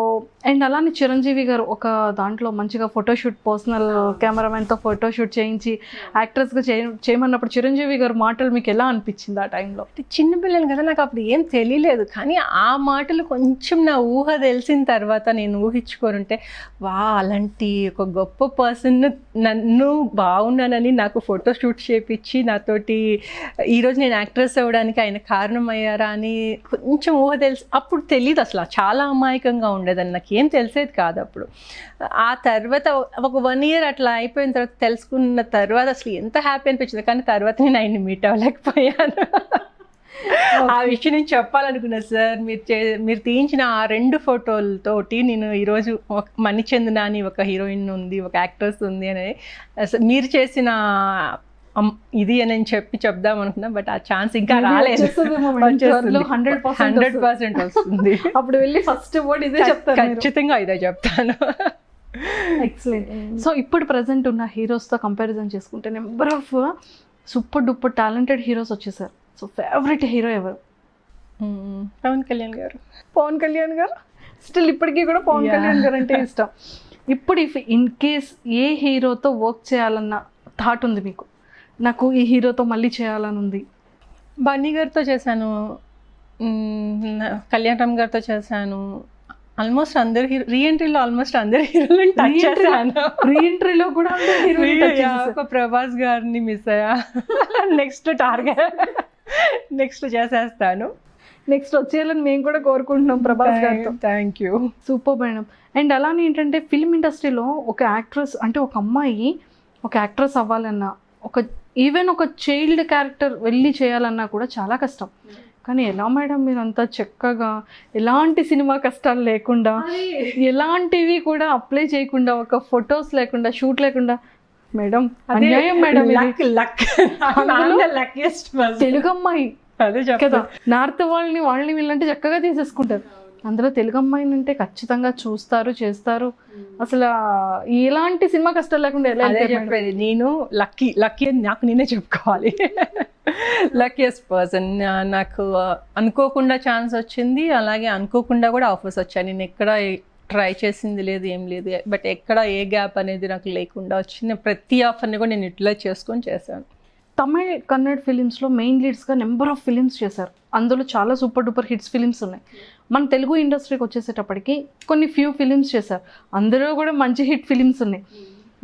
అండ్ అలానే చిరంజీవి గారు ఒక దాంట్లో మంచిగా ఫోటోషూట్ పర్సనల్ కెమెరామెన్తో ఫోటోషూట్ చేయించి యాక్ట్రెస్గా చేయమన్నప్పుడు చిరంజీవి గారు మాటలు మీకు ఎలా అనిపించింది ఆ టైంలో? చిన్నపిల్లలు కదా, నాకు అప్పుడు ఏం తెలియలేదు, కానీ ఆ మాటలు కొంచెం నా ఊహ తెలిసిన తర్వాత నేను ఊహించుకోనుంటే అలాంటి ఒక గొప్ప పర్సన్ నన్ను బాగున్నానని నాకు ఫోటోషూట్ చేయించి నాతోటి ఈరోజు నేను యాక్ట్రెస్ అవ్వడానికి ఆయన కారణమయ్యారా అని కొంచెం ఊహ తెలిసి, అప్పుడు తెలియదు అసలు, చాలా అమాయకంగా ఉండేదని, నాకు ఏం తెలిసేది కాదు అప్పుడు. ఆ తర్వాత ఒక 1 year అట్లా అయిపోయిన తర్వాత తెలుసుకున్న తర్వాత అసలు ఎంత హ్యాపీ అనిపించింది. కానీ తర్వాత నేను ఆయన్ని మీట్ అవ్వలేకపోయాను. ఆ విషయం నేను చెప్పాలనుకున్నా సార్. మీరు తీయించిన ఆ 2 ఫోటోలతోటి నేను ఈరోజు మణిచందన అని ఒక హీరోయిన్ ఉంది, ఒక యాక్ట్రెస్ ఉంది అని మీరు చేసిన ఇది అని చెప్దాం అనుకున్నా, బట్ ఆ ఛాన్స్ ఇంకా రాలేదు. 100% వస్తుంది. అప్పుడు వెళ్ళి ఫస్ట్ వర్డ్ ఇదే చెప్తాను, ఖచ్చితంగా ఇదే చెప్తాను. ఎక్సలెంట్. సో ఇప్పుడు ప్రజెంట్ ఉన్న హీరోస్తో కంపారిజన్ చేసుకుంటే number of super duper talented heroes వచ్చేసారు. సో ఫేవరెట్ హీరో ఎవరు? పవన్ కళ్యాణ్ గారు. పవన్ కళ్యాణ్ గారు స్టిల్ ఇప్పటికీ కూడా పవన్ కళ్యాణ్ గారు అంటే ఇష్టం. ఇప్పుడు ఇఫ్ ఇన్ కేస్ ఏ హీరోతో వర్క్ చేయాలన్న థాట్ ఉంది మీకు, నాకు ఈ హీరోతో మళ్ళీ చేయాలని ఉంది? బన్నీ గారితో చేశాను, కళ్యాణ్ రామ్ గారితో చేశాను, ఆల్మోస్ట్ అందరు హీరో రీఎంట్రీలో ఆల్మోస్ట్ అందరు హీరోలను టచ్ చేశాను. రీఎంట్రీలో కూడా ఒక ప్రభాస్ గారిని మిస్ అయ్యా. నెక్స్ట్ టార్గెట్ నెక్స్ట్ చేసేస్తాను. నెక్స్ట్ వచ్చేయాలని మేము కూడా కోరుకుంటున్నాం ప్రభాస్ గారితో. Thank you. Super madam. And అలానే ఏంటంటే ఫిల్మ్ ఇండస్ట్రీలో ఒక యాక్ట్రెస్ అంటే ఒక అమ్మాయి ఒక యాక్ట్రెస్ అవ్వాలన్నా, ఈవెన్ ఒక చైల్డ్ క్యారెక్టర్ వెళ్ళి చేయాలన్నా కూడా చాలా కష్టం. కానీ ఎలా మేడం మీరు అంతా చక్కగా ఎలాంటి సినిమా కష్టాలు లేకుండా, ఎలాంటివి కూడా అప్లై చేయకుండా, ఒక ఫొటోస్ లేకుండా, షూట్ లేకుండా, మేడం అన్యాయం మేడం. తెలుగు అమ్మాయి కదా, నార్త్ వాళ్ళని వీళ్ళంటే చక్కగా తీసేసుకుంటారు. అందులో తెలుగు అమ్మాయిని అంటే ఖచ్చితంగా చూస్తారు, చేస్తారు. అసలు ఎలాంటి సినిమా కష్టాలు లేకుండా ఎలా చెప్పేది. నేను లక్కీ అని నాకు నేనే చెప్పుకోవాలి. Luckiest person. నాకు అనుకోకుండా ఛాన్స్ వచ్చింది, అలాగే అనుకోకుండా కూడా ఆఫర్స్ వచ్చాయి. నేను ఎక్కడ ట్రై చేసింది లేదు, ఏం లేదు. బట్ ఎక్కడ ఏ గ్యాప్ అనేది నాకు లేకుండా వచ్చింది. ప్రతి ఆఫర్ని కూడా నేను యూటిలైజ్ చేసుకొని చేశాను. తమిళ్ కన్నడ ఫిలిమ్స్లో మెయిన్ లీడ్స్గా నెంబర్ ఆఫ్ ఫిలిమ్స్ చేశారు. అందులో చాలా సూపర్ డూపర్ హిట్స్ ఫిలిమ్స్ ఉన్నాయి. మన తెలుగు ఇండస్ట్రీకి వచ్చేసేటప్పటికి కొన్ని ఫ్యూ ఫిలిమ్స్ చేశారు, అందులో కూడా మంచి హిట్ ఫిలిమ్స్ ఉన్నాయి.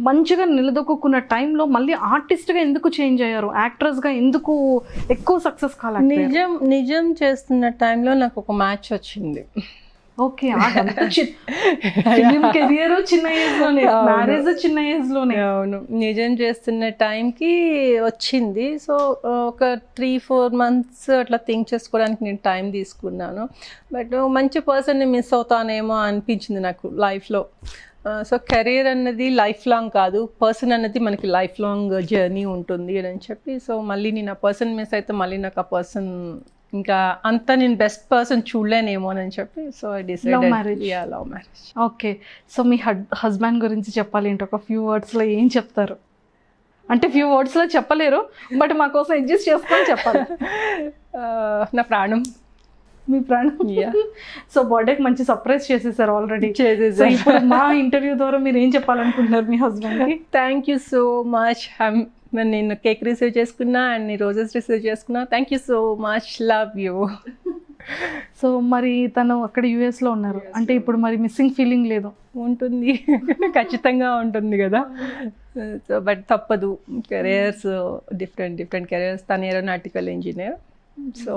మంచిగా నిలదొక్కున్న టైంలో మళ్ళీ ఆర్టిస్ట్గా ఎందుకు చేంజ్ అయ్యారు, యాక్ట్రెస్గా ఎందుకు ఎక్కువ సక్సెస్ కావాలి? నిజం చేస్తున్న టైంలో నాకు ఒక మ్యాచ్ వచ్చింది. ఓకే. కెరియర్ చిన్న ఏజ్ లోనే, మ్యారేజ్ చిన్న ఏజ్ లోనే. అవును, నిజం చేస్తున్న టైంకి వచ్చింది. సో ఒక 3-4 months అట్లా థింక్ చేసుకోవడానికి నేను టైం తీసుకున్నాను. బట్ మంచి పర్సన్ని మిస్ అవుతానేమో అనిపించింది నాకు లైఫ్లో. సో కెరీర్ అన్నది లైఫ్ లాంగ్ కాదు, పర్సన్ అన్నది మనకి లైఫ్ లాంగ్ జర్నీ ఉంటుంది అని చెప్పి, సో మళ్ళీ నేను ఆ పర్సన్ మిస్ అయితే మళ్ళీ నాకు ఆ పర్సన్ ఇంకా అంత నేను బెస్ట్ పర్సన్ చూడలేనేమో అని చెప్పి, so I decided love marriage. Okay. So me husband గురించి చెప్పాలి అంటే ఒక ఫ్యూ వర్డ్స్లో ఏం చెప్తారు? అంటే ఫ్యూ వర్డ్స్లో చెప్పలేరు, బట్ మా కోసం అడ్జస్ట్ చేసుకొని చెప్పాలి. నా ప్రాణం. మీ ప్రాణం. సో బర్త్డేకి మంచి సర్ప్రైజ్ చేసేసారు ఆల్రెడీ. చేసేసారు. మా ఇంటర్వ్యూ ద్వారా మీరు ఏం చెప్పాలనుకుంటున్నారు మీ హస్బెండ్కి? Thank you so much. నేను కేక్ రిసీవ్ చేసుకున్నా అండ్ నీ రోజెస్ రిసీవ్ చేసుకున్నా. Thank you so much, love you. So మరి తను అక్కడ యూఎస్లో ఉన్నారు అంటే ఇప్పుడు మరి మిస్సింగ్ ఫీలింగ్ లేదు? ఉంటుంది, ఖచ్చితంగా ఉంటుంది కదా. సో బట్ తప్పదు, కెరియర్స్ డిఫరెంట్ కెరియర్స్. తను ఏరోనాటికల్ ఇంజనీర్, సో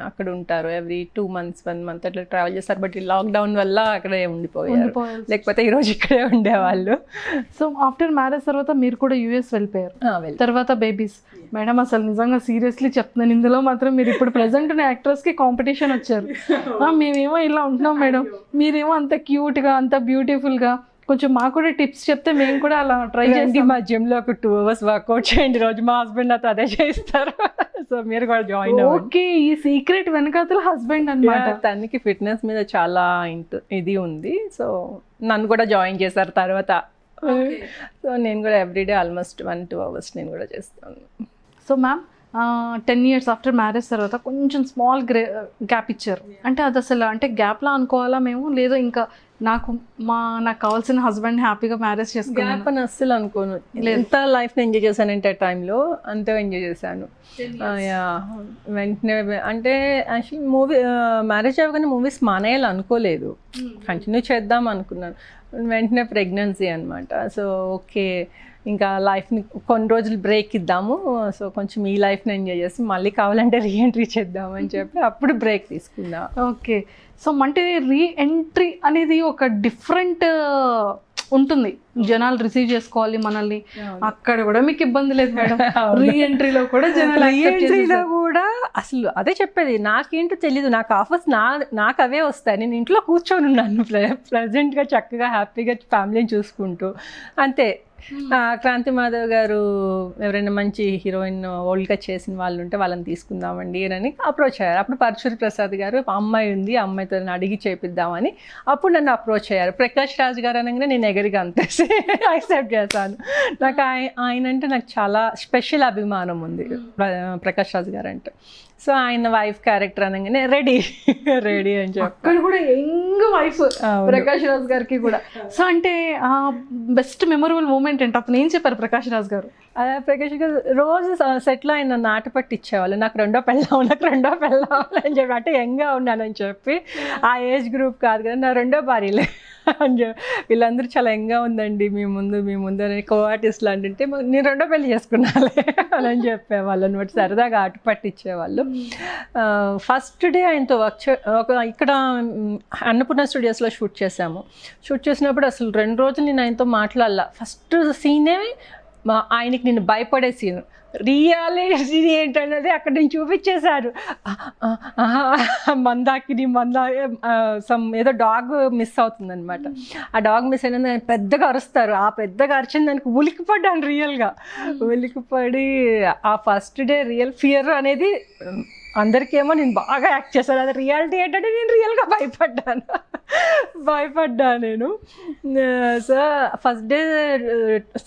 అక్కడ ఉంటారు. ఎవ్రీ 2 months 1 month అట్లా ట్రావెల్ చేస్తారు. బట్ ఈ లాక్డౌన్ వల్ల అక్కడే ఉండిపోయారు, లేకపోతే ఈరోజు ఇక్కడే ఉండేవాళ్ళు. సో ఆఫ్టర్ మ్యారేజ్ తర్వాత మీరు కూడా యూఎస్ వెళ్ళిపోయారు, తర్వాత బేబీస్. మేడం అసలు నిజంగా సీరియస్లీ చెప్తున్నాను, ఇందులో మాత్రం మీరు ఇప్పుడు ప్రెసెంట్ ఉన్న యాక్టర్స్కి కాంపిటీషన్ వచ్చారు. మేమేమో ఇలా ఉంటున్నాం మేడం, మీరేమో అంత క్యూట్గా అంత బ్యూటిఫుల్గా, కొంచెం మాకు కూడా టిప్స్ చెప్తే మేము కూడా అలా ట్రై చేసి మా జిమ్లో ఒక 2 hours వర్కౌట్ చేయండి రోజు. మా హస్బెండ్ నాతో అదే చేస్తారు, సో మీరు కూడా జాయిన్ అవ్వండి. ఓకే, ఈ సీక్రెట్ వెనకాతల హస్బెండ్ అన్నమాట. తనకి ఫిట్నెస్ మీద చాలా ఇది ఉంది, సో నన్ను కూడా జాయిన్ చేశారు తర్వాత. సో నేను కూడా ఎవ్రీడే ఆల్మోస్ట్ 1-2 hours నేను కూడా చేస్తాను. So ma'am 10 years after marriage తర్వాత కొంచెం స్మాల్ గ్యాప్ ఇచ్చారు. అంటే అది అసలు అంటే గ్యాప్లా అనుకోవాలా మేము, లేదా ఇంకా నాకు కావాల్సిన హస్బెండ్ హ్యాపీగా మ్యారేజ్ చేసుకున్నాను గ్యాప్ అని అస్సలు అనుకోను. ఎంత లైఫ్ని ఎంజాయ్ చేశానంటే ఆ టైంలో అంతే ఎంజాయ్ చేశాను. వెంటనే అంటే యాక్చువల్లీ మ్యారేజ్ అవ్వగానే మూవీస్ మానేయాలి అనుకోలేదు, కంటిన్యూ చేద్దాం అనుకున్నాను. వెంటనే ప్రెగ్నెన్సీ అనమాట. సో ఓకే, ఇంకా లైఫ్ని కొన్ని రోజులు బ్రేక్ ఇద్దాము, సో కొంచెం ఈ లైఫ్ని ఎంజాయ్ చేసి మళ్ళీ కావాలంటే రీఎంట్రీ చేద్దామని చెప్పి అప్పుడు బ్రేక్ తీసుకుందాం. ఓకే. సో అంటే రీఎంట్రీ అనేది ఒక డిఫరెంట్ ఉంటుంది, జనాలు రిసీవ్ చేసుకోవాలి మనల్ని. అక్కడ కూడా మీకు ఇబ్బంది లేదు మేడం, రీఎంట్రీలో కూడా జనాలు రీఎంట్రీలో కూడా అసలు అదే చెప్పేది, నాకేంటో తెలీదు, నాకు ఆఫర్స్ నాకు అవే వస్తాయి. నేను ఇంట్లో కూర్చొని ఉన్నాను ప్రెజెంట్గా, చక్కగా హ్యాపీగా ఫ్యామిలీని చూసుకుంటూ అంతే. క్రాంతి మాధవ్ గారు ఎవరైనా మంచి హీరోయిన్ ఓల్డ్గా చేసిన వాళ్ళు ఉంటే వాళ్ళని తీసుకుందామండి అని అప్రోచ్ అయ్యారు. అప్పుడు పరశురి ప్రసాద్ గారు అమ్మాయి ఉంది, ఆ అమ్మాయితో అడిగి చేపిద్దామని అప్పుడు నన్ను అప్రోచ్ అయ్యారు. ప్రకాష్ రాజ్ గారు అనగానే నేను ఎగరిగా అంతేసి యాక్సెప్ట్ చేశాను. నాకు ఆయన అంటే నాకు చాలా స్పెషల్ అభిమానం ఉంది, ప్రకాష్ రాజ్ గారు అంటే. సో ఆయన వైఫ్ క్యారెక్టర్ అనగానే రెడీ అని చెప్పి అక్కడ కూడా యంగ్ వైఫ్ ప్రకాష్ రాజ్ గారికి కూడా. సో అంటే బెస్ట్ మెమొరబుల్ మూమెంట్ ఏంటి, అతను ఏం చెప్పారు ప్రకాష్ రాజ్ గారు? ప్రకాష్ గారు రోజు సెట్లో ఆయన నాట పట్టి ఇచ్చేవాళ్ళు, నాకు రెండో పెళ్ళాం అని చెప్పి, అంటే యంగ్గా ఉన్నానని చెప్పి. ఆ ఏజ్ గ్రూప్ కాదు కదా, నా రెండో భార్యలే అని చెప్పి, వీళ్ళందరూ చాలా యంగ్గా ఉందండి మీ ముందు అని కో ఆర్టిస్ట్లు అంటుంటే నేను రెండో పెళ్లి చేసుకున్నాలే అని చెప్పేవాళ్ళు అనమాట. సరదాగా ఆట పట్టించేవాళ్ళు. ఫస్ట్ డే ఆయనతో ఇక్కడ అన్నపూర్ణ స్టూడియోస్లో షూట్ చేసినప్పుడు అసలు 2 రోజులు నేను ఆయనతో మాట్లాడాల. ఫస్ట్ సీనే ఆయనకి నేను భయపడే సీన్, రియాలిటీ ఏంటన్నది అక్కడ నేను చూపించేశారు. మందాకిని ఏదో డాగ్ మిస్ అవుతుంది అనమాట. ఆ డాగ్ మిస్ అయిన పెద్దగా అరుస్తారు, ఆ పెద్దగా అరిచిన దానికి ఉలికిపడ్డాను, రియల్గా ఉలికిపడి. ఆ ఫస్ట్ డే రియల్ ఫియర్ అనేది అందరికేమో నేను బాగా యాక్ట్ చేశాను, అది రియాలిటీ ఏంటంటే నేను రియల్గా భయపడ్డా నేను. So first day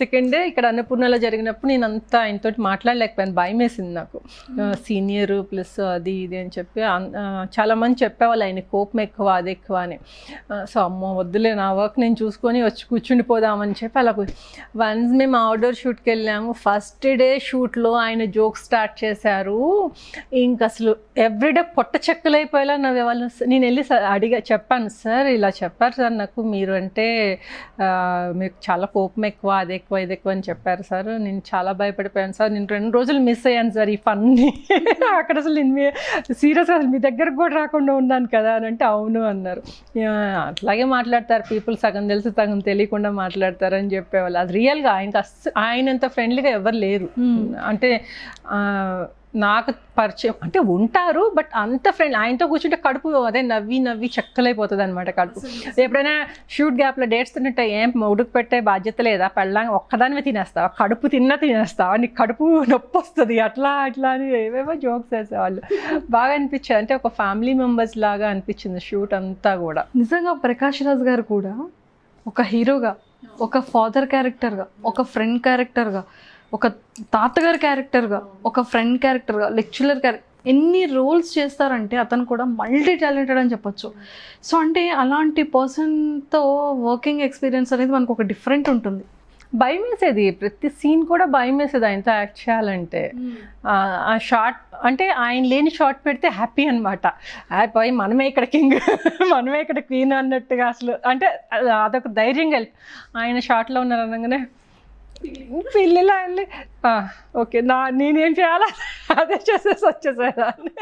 second day ఇక్కడ అన్నపూర్ణలో జరిగినప్పుడు నేను అంతా ఆయనతో మాట్లాడలేకపోయాను, భయం వేసింది నాకు. సీనియర్ ప్లస్ అది ఇది అని చెప్పి చాలామంది చెప్పేవాళ్ళు ఆయన కోపం ఎక్కువ అది ఎక్కువ అని. సో అమ్మో వద్దులే, నా వర్క్ నేను చూసుకొని వచ్చి కూర్చుండిపోదామని చెప్పి అలా వన్స్ మేము అవుట్డోర్ షూట్కి వెళ్ళాము. ఫస్ట్ డే షూట్లో ఆయన జోక్స్ స్టార్ట్ చేశారు. ఇంకా అసలు ఎవ్రీడే పొట్ట చెక్కలైపోయేలా నవ్వేవాళ్ళు. నేను వెళ్ళి చెప్పాను, సార్ ఇలా చెప్పారు సార్ నాకు, మీరు అంటే మీకు చాలా కోపం ఎక్కువ అది ఎక్కువ ఇది ఎక్కువ అని చెప్పారు సార్, నేను చాలా భయపడిపోయాను సార్, నేను 2 రోజులు మిస్ అయ్యాను సార్ ఈ ఫన్ని అక్కడ. అసలు నేను సీరియస్గా అసలు మీ దగ్గరకు కూడా రాకుండా ఉన్నాను కదా అని అంటే అవును అన్నారు. అట్లాగే మాట్లాడతారు పీపుల్, సగం తెలిసి సగం తెలియకుండా మాట్లాడతారు అని చెప్పేవాళ్ళు. అది రియల్గా ఆయనంత ఫ్రెండ్లీగా ఎవరు లేరు. అంటే నాకు పరిచయం అంటే ఉంటారు, బట్ అంత ఫ్రెండ్ ఆయనతో కూర్చుంటే కడుపు అదే నవ్వి చెక్కలైపోతుంది అనమాట కడుపు. ఎప్పుడైనా షూట్ గ్యాప్లో డేట్స్ తిన్నట్టే ఏం ఉడుకు పెట్టే బాధ్యత లేదా, పెళ్ళాం ఒక్కదానివే తినేస్తావా, కడుపు తినేస్తావా, నీకు కడుపు నొప్పి వస్తుంది అట్లా అని ఏవేవో జోక్స్ వేసేవాళ్ళు. బాగా అనిపించింది, అంటే ఒక ఫ్యామిలీ మెంబర్స్ లాగా అనిపించింది షూట్ అంతా కూడా. నిజంగా ప్రకాష్ రాజ్ గారు కూడా ఒక హీరోగా, ఒక ఫాదర్ క్యారెక్టర్గా, ఒక ఫ్రెండ్ క్యారెక్టర్గా, ఒక తాతగారి క్యారెక్టర్గా, ఒక ఫ్రెండ్ క్యారెక్టర్గా, లెక్చరర్ క్యారెక్టర్, ఎన్ని రోల్స్ చేస్తారంటే అతను కూడా మల్టీ టాలెంటెడ్ అని చెప్పొచ్చు. సో అంటే అలాంటి పర్సన్తో వర్కింగ్ ఎక్స్పీరియన్స్ అనేది మనకు ఒక డిఫరెంట్ ఉంటుంది. భయం వేసేది, ప్రతి సీన్ కూడా భయం వేసేది ఆయనతో యాక్ట్ చేయాలంటే. ఆ షార్ట్ అంటే ఆయన లేని షార్ట్ పెడితే హ్యాపీ అనమాట, హ్యాపీ మనమే ఇక్కడ కింగ్ మనమే ఇక్కడ క్వీన్ అన్నట్టుగా. అసలు అంటే అదొక ధైర్యంగా ఆయన షార్ట్లో ఉన్నారు అనగానే పిల్లలు వెళ్ళి ఓకే నేనేం చేయాలా అదే చేసేసి వచ్చేసేదాన్ని.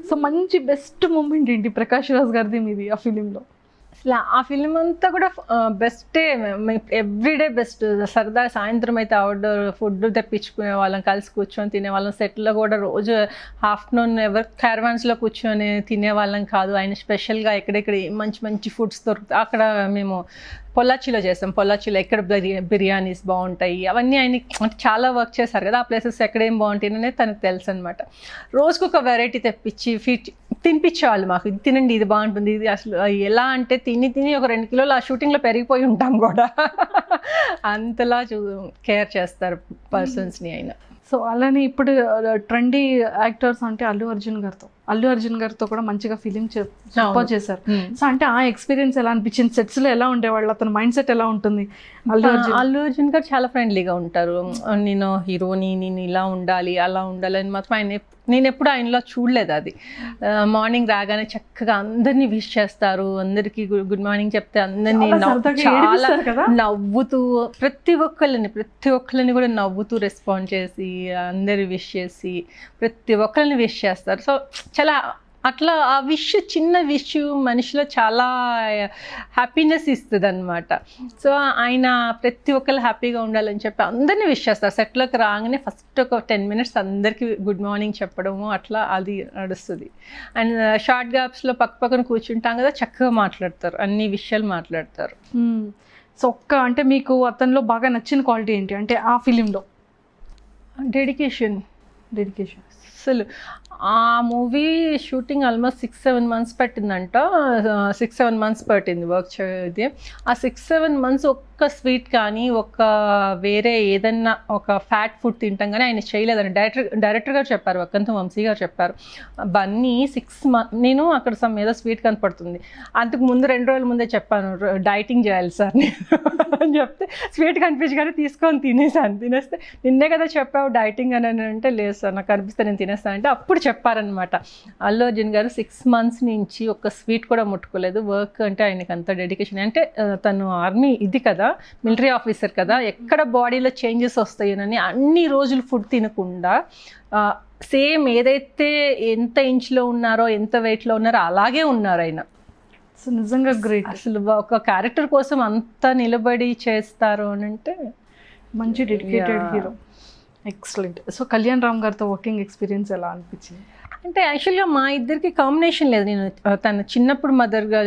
సో మంచి బెస్ట్ మూమెంట్ ఏంటి ప్రకాష్ రాజ్ గారిది మీది ఆ ఫిలింలో? అసలు ఆ ఫిలిం అంతా కూడా బెస్టే, ఎవ్రీడే బెస్ట్. సరదా సాయంత్రం అయితే అవుట్డోర్ ఫుడ్ తెప్పించుకునే వాళ్ళం, కలిసి కూర్చొని తినేవాళ్ళం. సెట్లో కూడా రోజు ఆఫ్టర్నూన్ ఎవరు క్యారవాన్స్లో కూర్చొని తినేవాళ్ళం కాదు. ఆయన స్పెషల్గా ఎక్కడెక్కడ మంచి ఫుడ్స్ దొరుకుతాయి అక్కడ మేము పొల్లాచిలో చేస్తాం. పొల్లాచిలో ఎక్కడ బిర్యానీస్ బాగుంటాయి అవన్నీ ఆయన అంటే చాలా వర్క్ చేశారు కదా, ఆ ప్లేసెస్ ఎక్కడేం బాగుంటాయి అనేది తనకు తెలుసు అనమాట. రోజుకొక వెరైటీ తెప్పించి తినిపించేవాళ్ళు మాకు, ఇది తినండి ఇది బాగుంటుంది. ఇది అసలు ఎలా అంటే తిని ఒక 2 కిలోలు ఆ షూటింగ్లో పెరిగిపోయి ఉంటాం కూడా అంతలా కేర్ చేస్తారు పర్సన్స్ని ఆయన. సో అలానే ఇప్పుడు ట్రెండీ యాక్టర్స్ అంటే అల్లు అర్జున్ గారితో కూడా మంచిగా ఫిలిం చేశారు. సో అంటే ఆ ఎక్స్పీరియన్స్ ఎలా అనిపించింది, సెట్స్ లో ఎలా ఉండేవాళ్ళు, అతని మైండ్ సెట్ ఎలా ఉంటుంది? అల్లు అర్జున్ గారు చాలా ఫ్రెండ్లీగా ఉంటారు. నేను హీరోని, నేను ఇలా ఉండాలి అలా ఉండాలి అని మాత్రం నేను ఎప్పుడు ఆయనలో చూడలేదు. అది మార్నింగ్ రాగానే చక్కగా అందరినీ విష్ చేస్తారు, అందరికీ గుడ్ మార్నింగ్ చెప్తే అందరినీ చాలా నవ్వుతూ ప్రతి ఒక్కరిని కూడా నవ్వుతూ రెస్పాండ్ చేసి అందరి విష్ చేసి ప్రతి ఒక్కరిని విష్ చేస్తారు. సో చాలా అట్లా ఆ చిన్న విష్ మనిషిలో చాలా హ్యాపీనెస్ ఇస్తుంది అనమాట. సో ఆయన ప్రతి ఒక్కరు హ్యాపీగా ఉండాలని చెప్పి అందరినీ విష్ చేస్తారు. సెట్లోకి రాగానే ఫస్ట్ ఒక 10 minutes అందరికీ గుడ్ మార్నింగ్ చెప్పడము అట్లా అది నడుస్తుంది. అండ్ షార్ట్ గ్యాప్స్లో పక్కన కూర్చుంటాం కదా, చక్కగా మాట్లాడతారు, అన్ని విషయాలు మాట్లాడతారు. సో అంటే మీకు అతనిలో బాగా నచ్చిన క్వాలిటీ ఏంటి అంటే ఆ ఫిలింలో? డెడికేషన్. అసలు ఆ movie shooting almost 6-7 months పట్టిందంట. 6-7 months పట్టింది వర్క్ ఇది. ఆ 6-7 months ఒక్క స్వీట్ కానీ ఒక్క వేరే ఏదన్నా ఒక ఫ్యాట్ ఫుడ్ తింటాం కానీ ఆయన చేయలేదని డైరెక్టర్ గారు చెప్పారు, వక్కంతం వంశీ గారు చెప్పారు. బన్నీ 6 months నేను అక్కడ ఏదో స్వీట్ కనపడుతుంది, అంతకు ముందు 2 రోజుల ముందే చెప్పాను డైటింగ్ చేయాలి సార్ అని చెప్తే స్వీట్ కనిపించి కానీ తీసుకొని తినేస్తే నిన్నే కదా చెప్పావు డైటింగ్ అని అంటే లేదు సార్ నాకు కనిపిస్తే నేను తినేస్తాను అంటే అప్పుడు చెప్పారనమాట. అల్లు అర్జున్ గారు 6 months నుంచి ఒక్క స్వీట్ కూడా ముట్టుకోలేదు. వర్క్ అంటే ఆయనకి అంత డెడికేషన్. అంటే తను ఆర్మీ ఇది కదా, మిలిటరీ ఆఫీసర్ కదా, ఎక్కడ బాడీలో చేంజెస్ వస్తాయని అన్ని రోజులు ఫుడ్ తినకుండా సేమ్ ఏదైతే ఎంత ఇంచ్లో ఉన్నారో ఎంత వెయిట్లో ఉన్నారో అలాగే ఉన్నారు ఆయన. సో నిజంగా గ్రేట్. అసలు ఒక క్యారెక్టర్ కోసం అంత నిలబడి చేస్తారు అని అంటే మంచి dedicated hero. Excellent. So Kalyan Ram గారితో వర్కింగ్ ఎక్స్పీరియన్స్ ఎలా అనిపించింది? అంటే యాక్చువల్గా మా ఇద్దరికి కాంబినేషన్ లేదు. నేను తన చిన్నప్పుడు మదర్గా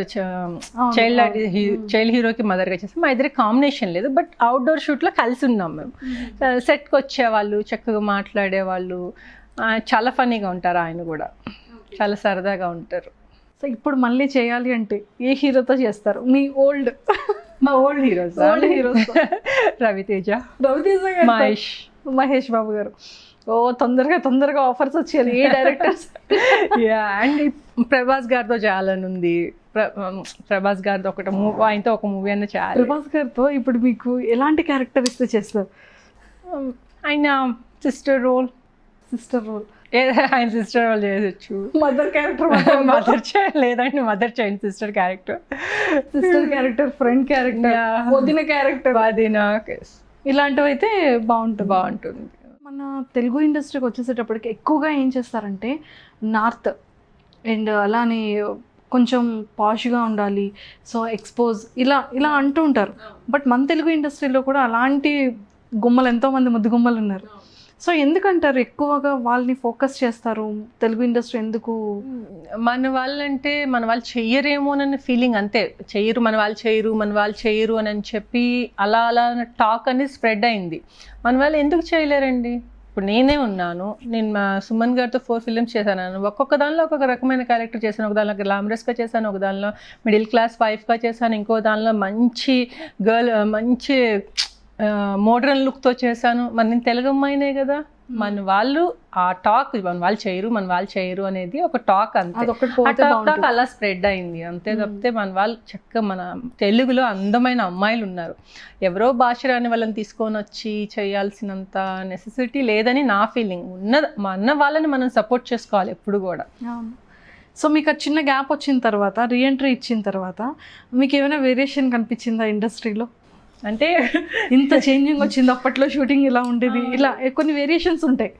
చైల్డ్ హీరోకి మదర్గా చేస్తాను. మా ఇద్దరికి కాంబినేషన్ లేదు. బట్ అవుట్డోర్ షూట్లో కలిసి ఉన్నాం మేము. సెట్కి వచ్చేవాళ్ళు, చక్కగా మాట్లాడేవాళ్ళు, చాలా ఫన్నీగా ఉంటారు. ఆయన కూడా చాలా సరదాగా ఉంటారు. సో ఇప్పుడు మళ్ళీ చేయాలి అంటే ఏ హీరోతో చేస్తారు? మీ మా ఓల్డ్ హీరోస్ రవితేజ, మహేష్ బాబు గారు. ఓ తొందరగా ఆఫర్స్ వచ్చేది ఏ డైరెక్టర్స్? అండ్ ప్రభాస్ గారితో చేయాలని ఉంది. ప్రభాస్ గారితో ఆయనతో ఒక మూవీ అన్న చేయాలి. ప్రభాస్ గారితో ఇప్పుడు మీకు ఎలాంటి క్యారెక్టర్ ఇస్తే చేస్తారు? ఆయన సిస్టర్ రోల్ ఆయన సిస్టర్ రోల్ చేయొచ్చు. మదర్ క్యారెక్టర్ లేదండి, mother child sister character, friend character, వదిన క్యారెక్టర్, ఇలాంటివి అయితే బాగుంటుంది. మన తెలుగు ఇండస్ట్రీకి వచ్చేసేటప్పటికి ఎక్కువగా ఏం చేస్తారంటే నార్త్ అండ్ అలానే కొంచెం పాష్గా ఉండాలి, సో ఎక్స్పోజ్ ఇలా అంటూ ఉంటారు. బట్ మన తెలుగు ఇండస్ట్రీలో కూడా అలాంటి గుమ్మలు ఎంతోమంది ముద్దు గుమ్మలు ఉన్నారు. సో ఎందుకంటారు ఎక్కువగా వాళ్ళని ఫోకస్ చేస్తారు? తెలుగు ఇండస్ట్రీ ఎందుకు? మన వాళ్ళు చెయ్యరేమోనన్న ఫీలింగ్ అంతే. మన వాళ్ళు చేయరు అని చెప్పి అలా టాక్ అనేది స్ప్రెడ్ అయింది. మన వాళ్ళు ఎందుకు చేయలేరండి? ఇప్పుడు నేనే ఉన్నాను, నేను మా సుమన్ గారితో 4 films చేశాను. ఒక్కొక్క దానిలో ఒక్కొక్క రకమైన క్యారెక్టర్ చేశాను. ఒక దానిలో గ్లామరస్గా చేశాను, ఒక దానిలో మిడిల్ క్లాస్ వైఫ్గా చేశాను, ఇంకో దానిలో మంచి మోడ్రన్ లుక్తో చేశాను. మరి నేను తెలుగు అమ్మాయినే కదా. మన వాళ్ళు ఆ టాక్ మన వాళ్ళు చేయరు అనేది ఒక టాక్ అంతే. టాక్ అలా స్ప్రెడ్ అయింది అంతే తప్పితే మన వాళ్ళు చక్కగా మన తెలుగులో అందమైన అమ్మాయిలు ఉన్నారు. ఎవరో భాష రాని వాళ్ళని తీసుకొని వచ్చి చేయాల్సినంత నెసెసిటీ లేదని నా ఫీలింగ్. మన వాళ్ళని మనం సపోర్ట్ చేసుకోవాలి ఎప్పుడు కూడా. సో మీకు ఆ చిన్న గ్యాప్ వచ్చిన తర్వాత, రీఎంట్రీ ఇచ్చిన తర్వాత మీకు ఏమైనా వేరియేషన్ కనిపించిందా ఇండస్ట్రీలో? అంటే ఇంత చేంజింగ్ వచ్చింది, అప్పట్లో షూటింగ్ ఇలా ఉండేది, ఇలా కొన్ని వేరియేషన్స్ ఉంటాయి.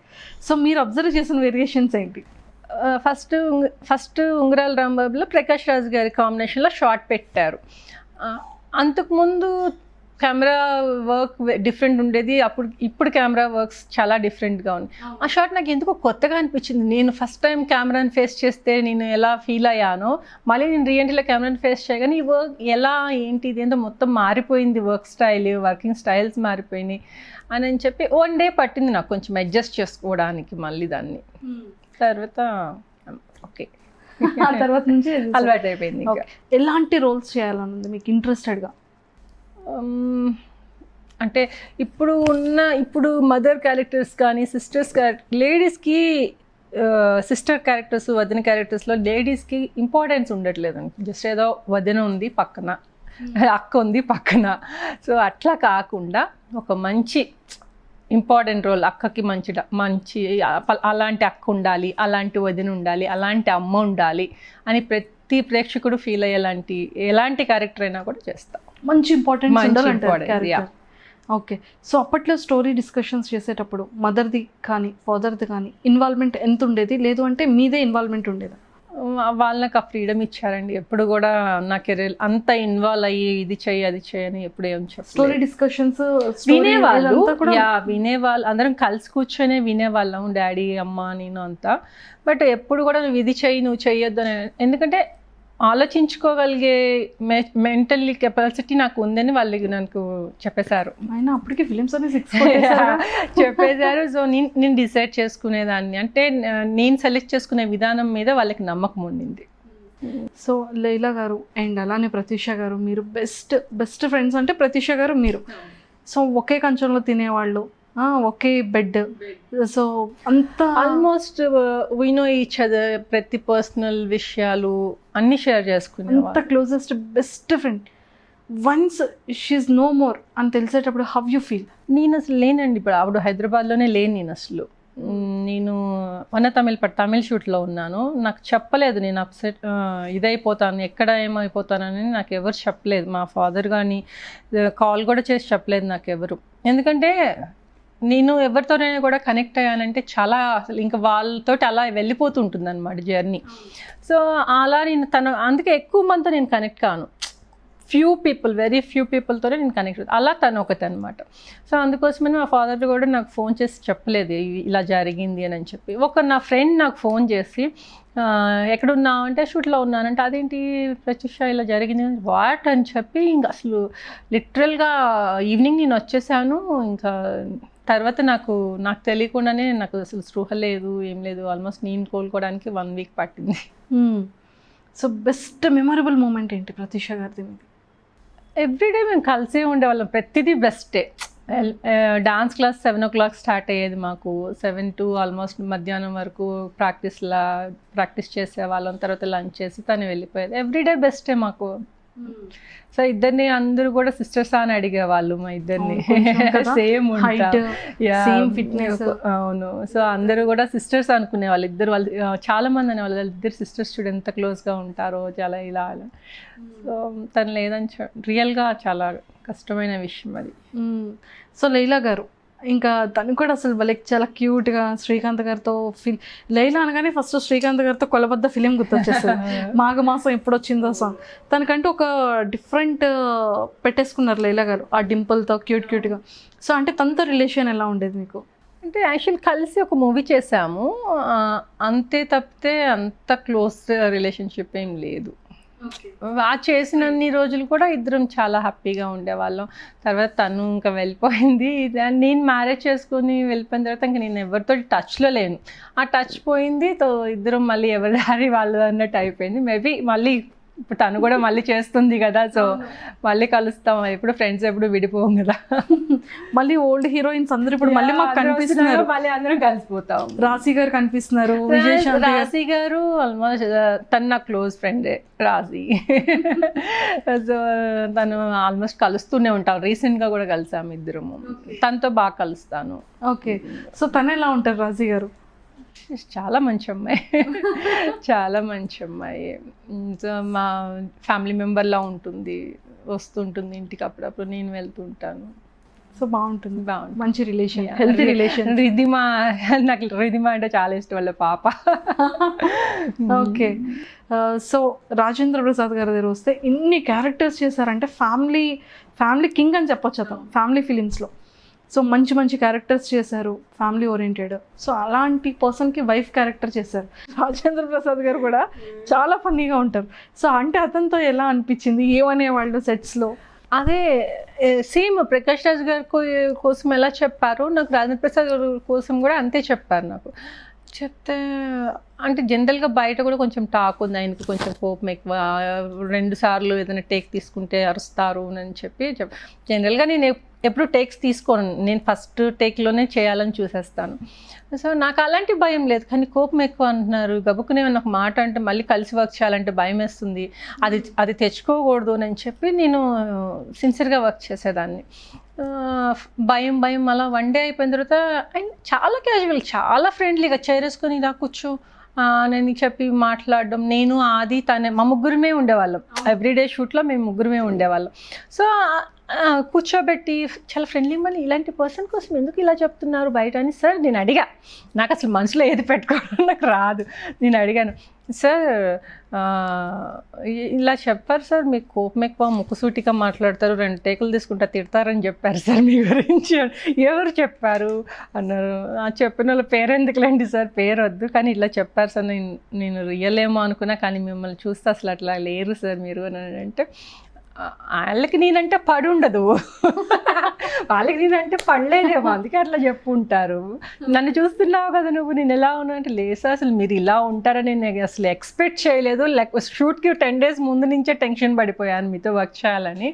సో మీరు అబ్జర్వ్ చేసిన వేరియేషన్స్ ఏంటి? ఫస్ట్ ఉంగరాల రాంబాబులో ప్రకాష్ రాజ్ గారి కాంబినేషన్లో షార్ట్ పెట్టారు. అంతకుముందు కెమెరా వర్క్ డిఫరెంట్ ఉండేది, ఇప్పుడు కెమెరా వర్క్స్ చాలా డిఫరెంట్గా ఉంది. ఆ షాట్ నాకు ఎందుకో కొత్తగా అనిపించింది. నేను ఫస్ట్ టైం కెమెరాని ఫేస్ చేస్తే నేను ఎలా ఫీల్ అయ్యానో, మళ్ళీ నేను రీఎంట్రీలో కెమెరాని ఫేస్ చేయగానే ఈ వర్క్ ఎలా ఏంటి ఇదేంటో మొత్తం మారిపోయింది, వర్కింగ్ స్టైల్స్ మారిపోయినాయి అని చెప్పి 1 day పట్టింది నాకు కొంచెం అడ్జస్ట్ చేసుకోవడానికి మళ్ళీ దాన్ని. తర్వాత ఓకే, ఆ తర్వాత నుంచి అలవాటు అయిపోయింది. ఎలాంటి రోల్స్ చేయాలన్నది మీకు ఇంట్రెస్టెడ్గా? అంటే ఇప్పుడు మదర్ క్యారెక్టర్స్ కానీ సిస్టర్స్ లేడీస్కి సిస్టర్ క్యారెక్టర్స్, వదిన క్యారెక్టర్స్లో లేడీస్కి ఇంపార్టెన్స్ ఉండట్లేదండి. జస్ట్ ఏదో వదిన ఉంది పక్కన, అక్క ఉంది పక్కన. సో అట్లా కాకుండా ఒక మంచి ఇంపార్టెంట్ రోల్, అక్కకి మంచి అలాంటి అక్క ఉండాలి, అలాంటి వదిన ఉండాలి, అలాంటి అమ్మ ఉండాలి అని ప్రతి ప్రేక్షకుడు ఫీల్ అయ్యేలాంటి ఎలాంటి క్యారెక్టర్ అయినా కూడా చేస్తాం. మంచి ఇంపార్టెంట్. ఓకే. సో అప్పట్లో స్టోరీ డిస్కషన్స్ చేసేటప్పుడు మదర్ది కానీ ఫాదర్ది కానీ ఇన్వాల్వ్మెంట్ ఎంత ఉండేది? లేదు అంటే మీదే ఇన్వాల్వ్మెంట్ ఉండేదా? వాళ్ళు నాకు ఆ ఫ్రీడమ్ ఇచ్చారండి. ఎప్పుడు కూడా నా కెరీర్ అంత ఇన్వాల్వ్ అయ్యి ఇది చెయ్యి అది చేయని ఎప్పుడు ఏం చెప్పారు. స్టోరీ డిస్కషన్స్ వినేవాళ్ళు అందరం కలిసి కూర్చొని వినేవాళ్ళం, డాడీ అమ్మ నేను అంతా. బట్ ఎప్పుడు కూడా నువ్వు ఇది చెయ్యి నువ్వు చెయ్యొద్దు అని, ఎందుకంటే ఆలోచించుకోగలిగే మెంటల్ కెపాసిటీ నాకు ఉందని వాళ్ళు నాకు చెప్పేశారు. అయినా అప్పటికి ఫిలిమ్స్ అన్ని 6 చెప్పేశారు. సో నేను డిసైడ్ చేసుకునేదాన్ని, అంటే నేను సెలెక్ట్ చేసుకునే విధానం మీద వాళ్ళకి నమ్మకం ఉండింది. సో లైలా గారు అండ్ అలానే ప్రత్యూష గారు, మీరు బెస్ట్ ఫ్రెండ్స్ అంటే ప్రత్యూష గారు మీరు. సో ఒకే కంచంలో తినేవాళ్ళు, ఒకే బెడ్, సో అంత almost we know each other, ప్రతి పర్సనల్ విషయాలు అన్ని షేర్ చేసుకునే అంత closest best friend. Once she's no more అని తెలిసేటప్పుడు హౌ యూ ఫీల్? నేను అసలు లేనండి, ఇప్పుడు ఆవిడ హైదరాబాద్లోనే లేను. నేను అసలు వన తమిళ షూట్లో ఉన్నాను. నాకు చెప్పలేదు నేను అప్సెట్ ఇదైపోతాను, ఎక్కడ ఏమైపోతానని నాకు ఎవరు చెప్పలేదు. మా ఫాదర్ కానీ కాల్ కూడా చేసి చెప్పలేదు నాకు ఎవరు. ఎందుకంటే నేను ఎవరితోనైనా కూడా కనెక్ట్ అయ్యానంటే చాలా అసలు ఇంకా వాళ్ళతో అలా వెళ్ళిపోతుంటుంది అనమాట జర్నీ. సో అలా నేను అందుకే ఎక్కువ మందితో నేను కనెక్ట్ కాను. వెరీ ఫ్యూ పీపుల్తోనే నేను కనెక్ట్ అవుతాను. అలా తను ఒకటి అనమాట. సో అందుకోసమని మా ఫాదర్ కూడా నాకు ఫోన్ చేసి చెప్పలేదు ఇలా జరిగింది అని చెప్పి. నా ఫ్రెండ్ నాకు ఫోన్ చేసి ఎక్కడున్నావు అంటే షూట్లో ఉన్నానంటే, అదేంటి ప్రత్యూష ఇలా జరిగింది వాట్ అని చెప్పి ఇంకా అసలు లిటరల్గా ఈవినింగ్ నేను వచ్చేసాను. ఇంకా తర్వాత నాకు తెలియకుండానే నాకు అసలు స్పృహ లేదు, ఏం లేదు. ఆల్మోస్ట్ నేను కోలుకోవడానికి 1 వీక్ పట్టింది. సో బెస్ట్ మెమరబుల్ మూమెంట్ ఏంటి ప్రత్యూష గారిది? ఎవ్రీడే మేము కలిసే ఉండేవాళ్ళం, ప్రతిదీ బెస్టే. డాన్స్ క్లాస్ 7 o'clock స్టార్ట్ అయ్యేది మాకు. 7 to ఆల్మోస్ట్ మధ్యాహ్నం వరకు ప్రాక్టీస్ చేసేవాళ్ళం. తర్వాత లంచ్ చేసి తను వెళ్ళిపోయేది. ఎవ్రీడే బెస్టే మాకు. సో ఇద్దరిని అందరూ కూడా సిస్టర్స్ అని అడిగేవాళ్ళు మా ఇద్దరిని. Same fitness. అవును. సో అందరూ కూడా సిస్టర్స్ అనుకునేవాళ్ళు. వాళ్ళు చాలా మంది అనేవాళ్ళు ఇద్దరు సిస్టర్స్ చూడు ఎంత క్లోజ్గా ఉంటారో, చాలా ఇలా. సో తను లేదని రియల్గా చాలా కష్టమైన విషయం అది. సో లైలా గారు ఇంకా తను కూడా అసలు వాళ్ళకి చాలా క్యూట్గా శ్రీకాంత్ గారితో లైలా అనగానే ఫస్ట్ శ్రీకాంత్ గారితో కొలబద్ద ఫిలిం గుర్తొచ్చేస్తుంది. మాఘమాసం ఎప్పుడు వచ్చిందో సాంగ్. తనకంటూ ఒక డిఫరెంట్ పెట్టేసుకున్నారు లైలా గారు ఆ డింపుల్తో క్యూట్గా. సో అంటే తనతో రిలేషన్ ఎలా ఉండేది మీకు? అంటే యాక్చువల్ కలిసి ఒక మూవీ చేసాము అంతే తప్పితే అంత క్లోజ్ రిలేషన్షిప్ ఏం లేదు. ఆ చేసినన్ని రోజులు కూడా ఇద్దరం చాలా హ్యాపీగా ఉండేవాళ్ళం. తర్వాత తను ఇంకా వెళ్ళిపోయింది. నేను మ్యారేజ్ చేసుకుని వెళ్ళిపోయిన తర్వాత ఇంకా నేను ఎవరితో టచ్లో లేను. ఆ టచ్ పోయింది. ఇద్దరం మళ్ళీ ఎవరి దారి వాళ్ళు అన్నట్టు అయిపోయింది. మేబీ మళ్ళీ ఇప్పుడు తను కూడా మళ్ళీ చేస్తుంది కదా, సో మళ్ళీ కలుస్తాం. ఎప్పుడు ఫ్రెండ్స్ ఎప్పుడు విడిపోం కదా. మళ్ళీ ఓల్డ్ హీరోయిన్స్ అందరూ ఇప్పుడు మళ్ళీ మాకు కనిపిస్తున్నారు. మళ్ళీ అందరం కలిసిపోతాం. రాశి గారు కనిపిస్తున్నారు. రాశి గారు ఆల్మోస్ట్ తను నా క్లోజ్ ఫ్రెండే రాశి. సో తను ఆల్మోస్ట్ కలుస్తూనే ఉంటాం. రీసెంట్గా కూడా కలిసాము ఇద్దరము. తనతో బాగా కలుస్తాను. ఓకే. సో తను ఎలా ఉంటారు రాశి గారు? చాలా మంచి అమ్మాయి, చాలా మంచి అమ్మాయి. సో మా ఫ్యామిలీ మెంబర్లా ఉంటుంది, వస్తుంటుంది ఇంటికి అప్పుడప్పుడు, నేను వెళ్తుంటాను. సో బాగుంటుంది, మంచి రిలేషన్, హెల్తీ రిలేషన్. నాకు రిధిమా అంటే చాలా ఇష్టం, వాళ్ళ పాప. ఓకే. సో రాజేంద్ర ప్రసాద్ గారి దగ్గర వస్తే ఇన్ని క్యారెక్టర్స్ చేశారంటే ఫ్యామిలీ కింగ్ అని చెప్పొచ్చు అతను ఫ్యామిలీ ఫిలిమ్స్లో. సో మంచి క్యారెక్టర్స్ చేశారు, ఫ్యామిలీ ఓరియంటెడ్. సో అలాంటి పర్సన్కి వైఫ్ క్యారెక్టర్ చేశారు. రాజేంద్ర ప్రసాద్ గారు కూడా చాలా ఫన్నీగా ఉంటారు. సో అంటే అతనితో ఎలా అనిపించింది, ఏమనేవాళ్ళు సెట్స్లో? అదే సేమ్ ప్రకాష్ రాజ్ గారి కోసం ఎలా చెప్పారు, నాకు రాజేంద్ర ప్రసాద్ గారి కోసం కూడా అంతే చెప్పారు. నాకు చెప్తే అంటే జనరల్గా బయట కూడా కొంచెం టాక్ ఉంది, ఆయనకి కొంచెం కోపం ఎక్కువ, 2 సార్లు ఏదైనా టేక్ తీసుకుంటే అరుస్తారు అని చెప్పి జనరల్గా నేను ఎప్పుడు టేక్స్ తీసుకోను, నేను ఫస్ట్ టేక్లోనే చేయాలని చూసేస్తాను. సో నాకు అలాంటి భయం లేదు, కానీ కోపం ఎక్కువ అంటున్నారు. గబుక్కునే ఒక మాట అంటే మళ్ళీ కలిసి వర్క్ చేయాలంటే భయం వేస్తుంది, అది తెచ్చుకోకూడదు అని చెప్పి నేను సిన్సియర్గా వర్క్ చేసేదాన్ని. భయం అలా 1 day అయిపోయిన తర్వాత ఆయన చాలా క్యాజువల్, చాలా ఫ్రెండ్లీగా చేరేసుకొని ఇలా కూర్చో నేను చెప్పి మాట్లాడడం. నేను ఆది తనే మా ముగ్గురమే ఉండేవాళ్ళం, ఎవ్రీడే షూట్లో మేము ముగ్గురమే ఉండేవాళ్ళం. సో కూర్చోబెట్టి చాలా ఫ్రెండ్లీ మళ్ళీ ఇలాంటి పర్సన్ కోసం ఎందుకు ఇలా చెప్తున్నారు బయట అని సార్ నేను అడిగా. నాకు అసలు మనసులో ఏది పెట్టుకోవడం నాకు రాదు. నేను అడిగాను, సార్ ఇలా చెప్పారు సార్, మీకు కోపం ఎక్కువ, ముక్కుసూటిగా మాట్లాడతారు, 2 టేకులు తీసుకుంటా తిడతారని చెప్పారు సార్ మీ గురించి. ఎవరు చెప్పారు అన్నారు. చెప్పిన వాళ్ళ పేరు ఎందుకులేండి సార్, పేరు వద్దు, కానీ ఇలా చెప్పారు సార్, నేను రియల్ ఏమో అనుకున్నా, కానీ మిమ్మల్ని చూస్తే అసలు అట్లా లేరు సార్ మీరు అని అంటే, వాళ్ళకి నేనంటే పడి ఉండదు, వాళ్ళకి నేనంటే పడలేదేమో, అందుకే అట్లా చెప్పుంటారు. నన్ను చూస్తున్నావు కదా నువ్వు, నేను ఎలా ఉన్నా అంటే, లేదు అసలు మీరు ఇలా ఉంటారని నేను అసలు ఎక్స్పెక్ట్ చేయలేదు, షూట్కి 10 days ముందు నుంచే టెన్షన్ పడిపోయాను మీతో వర్క్ చేయాలని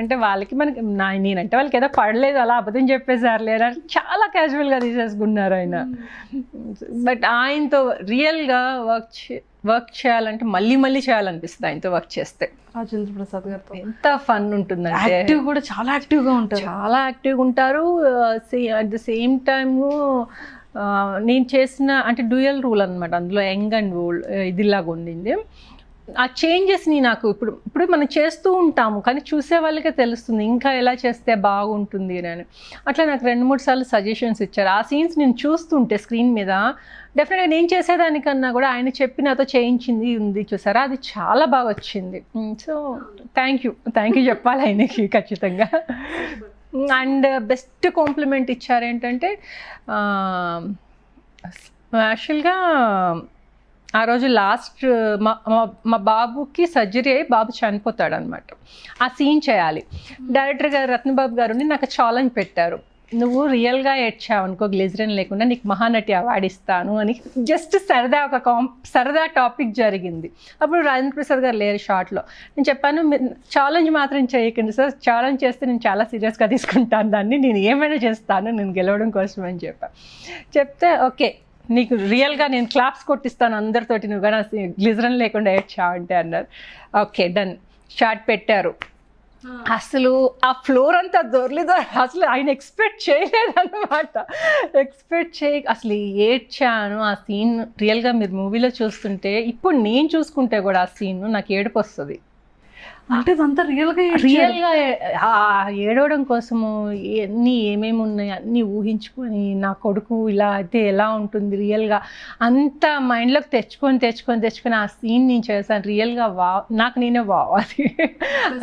అంటే, వాళ్ళకి మనకి నేనంటే వాళ్ళకి ఏదో పడలేదు అలా అబద్ధం చెప్పేసారు లేదా చాలా క్యాజువల్గా తీసేసుకున్నారు ఆయన. బట్ ఆయనతో రియల్గా వర్క్ చేయాలంటే మళ్ళీ చేయాలనిపిస్తుంది ఆయనతో వర్క్ చేస్తే. రాజేంద్ర ప్రసాద్ గారితో ఎంత ఫన్ ఉంటుందంటే, యాక్టివ్ కూడా చాలా యాక్టివ్గా ఉంటారు, చాలా యాక్టివ్గా ఉంటారు. అట్ ద సేమ్ టైము నేను చేసిన అంటే డ్యూయల్ రూల్ అనమాట, అందులో యంగ్ అండ్ ఓల్డ్ ఇదిలాగా ఉండింది. ఆ చేంజెస్ని నాకు ఇప్పుడు మనం చేస్తూ ఉంటాము, కానీ చూసే వాళ్ళకే తెలుస్తుంది ఇంకా ఎలా చేస్తే బాగుంటుంది అని. అట్లా నాకు 2-3 సార్లు సజెషన్స్ ఇచ్చారు. ఆ సీన్స్ నేను చూస్తుంటే స్క్రీన్ మీద డెఫినెట్గా నేను చేసేదానికన్నా కూడా ఆయన చెప్పి నాతో చేయించింది ఉంది చూసారా, అది చాలా బాగా వచ్చింది. సో థ్యాంక్ యూ చెప్పాలి ఆయనకి ఖచ్చితంగా. అండ్ బెస్ట్ కాంప్లిమెంట్ ఇచ్చారు ఏంటంటే, యాక్చువల్గా ఆ రోజు లాస్ట్ మా బాబుకి సర్జరీ అయ్యి బాబు చనిపోతాడు అనమాట. ఆ సీన్ చేయాలి. డైరెక్టర్ గారు రత్నబాబు గారు నాకు ఛాలెంజ్ పెట్టారు, నువ్వు రియల్గా ఏడ్చావు అనుకో గ్లిజరిన్ లేకుండా నీకు మహానటి అవార్డు ఇస్తాను అని. జస్ట్ సరదా టాపిక్ జరిగింది. అప్పుడు రాజేంద్ర ప్రసాద్ గారు లేరు షార్ట్లో. నేను చెప్పాను, ఛాలెంజ్ మాత్రం చేయకండి సార్, ఛాలెంజ్ చేస్తే నేను చాలా సీరియస్గా తీసుకుంటాను దాన్ని, నేను ఏమైనా చేస్తాను నేను గెలవడం కోసం అని చెప్తే ఓకే నీకు రియల్గా నేను క్లాప్స్ కొట్టిస్తాను అందరితోటి, నువ్వు కానీ గ్లిజరిన్ లేకుండా ఏడ్చావు అంటే అన్నారు. Okay done. షార్ట్ పెట్టారు. అసలు ఆ ఫ్లోర్ అంతా దొరలేదు, అసలు ఆయన ఎక్స్పెక్ట్ చేయలేదన్నమాట. అసలు ఏడ్చాను. ఆ సీన్ రియల్గా మీరు మూవీలో చూస్తుంటే, ఇప్పుడు నేను చూసుకుంటే కూడా ఆ సీన్ నాకు ఏడుపు వస్తుంది. అంటే అదంతా రియల్గా ఏడవడం కోసము ఏమేమి ఉన్నాయి అన్నీ ఊహించుకొని, నా కొడుకు ఇలా అయితే ఎలా ఉంటుంది రియల్గా అంత మైండ్లోకి తెచ్చుకొని ఆ సీన్ నేను చేశాను. రియల్గా నాకు నేనే అది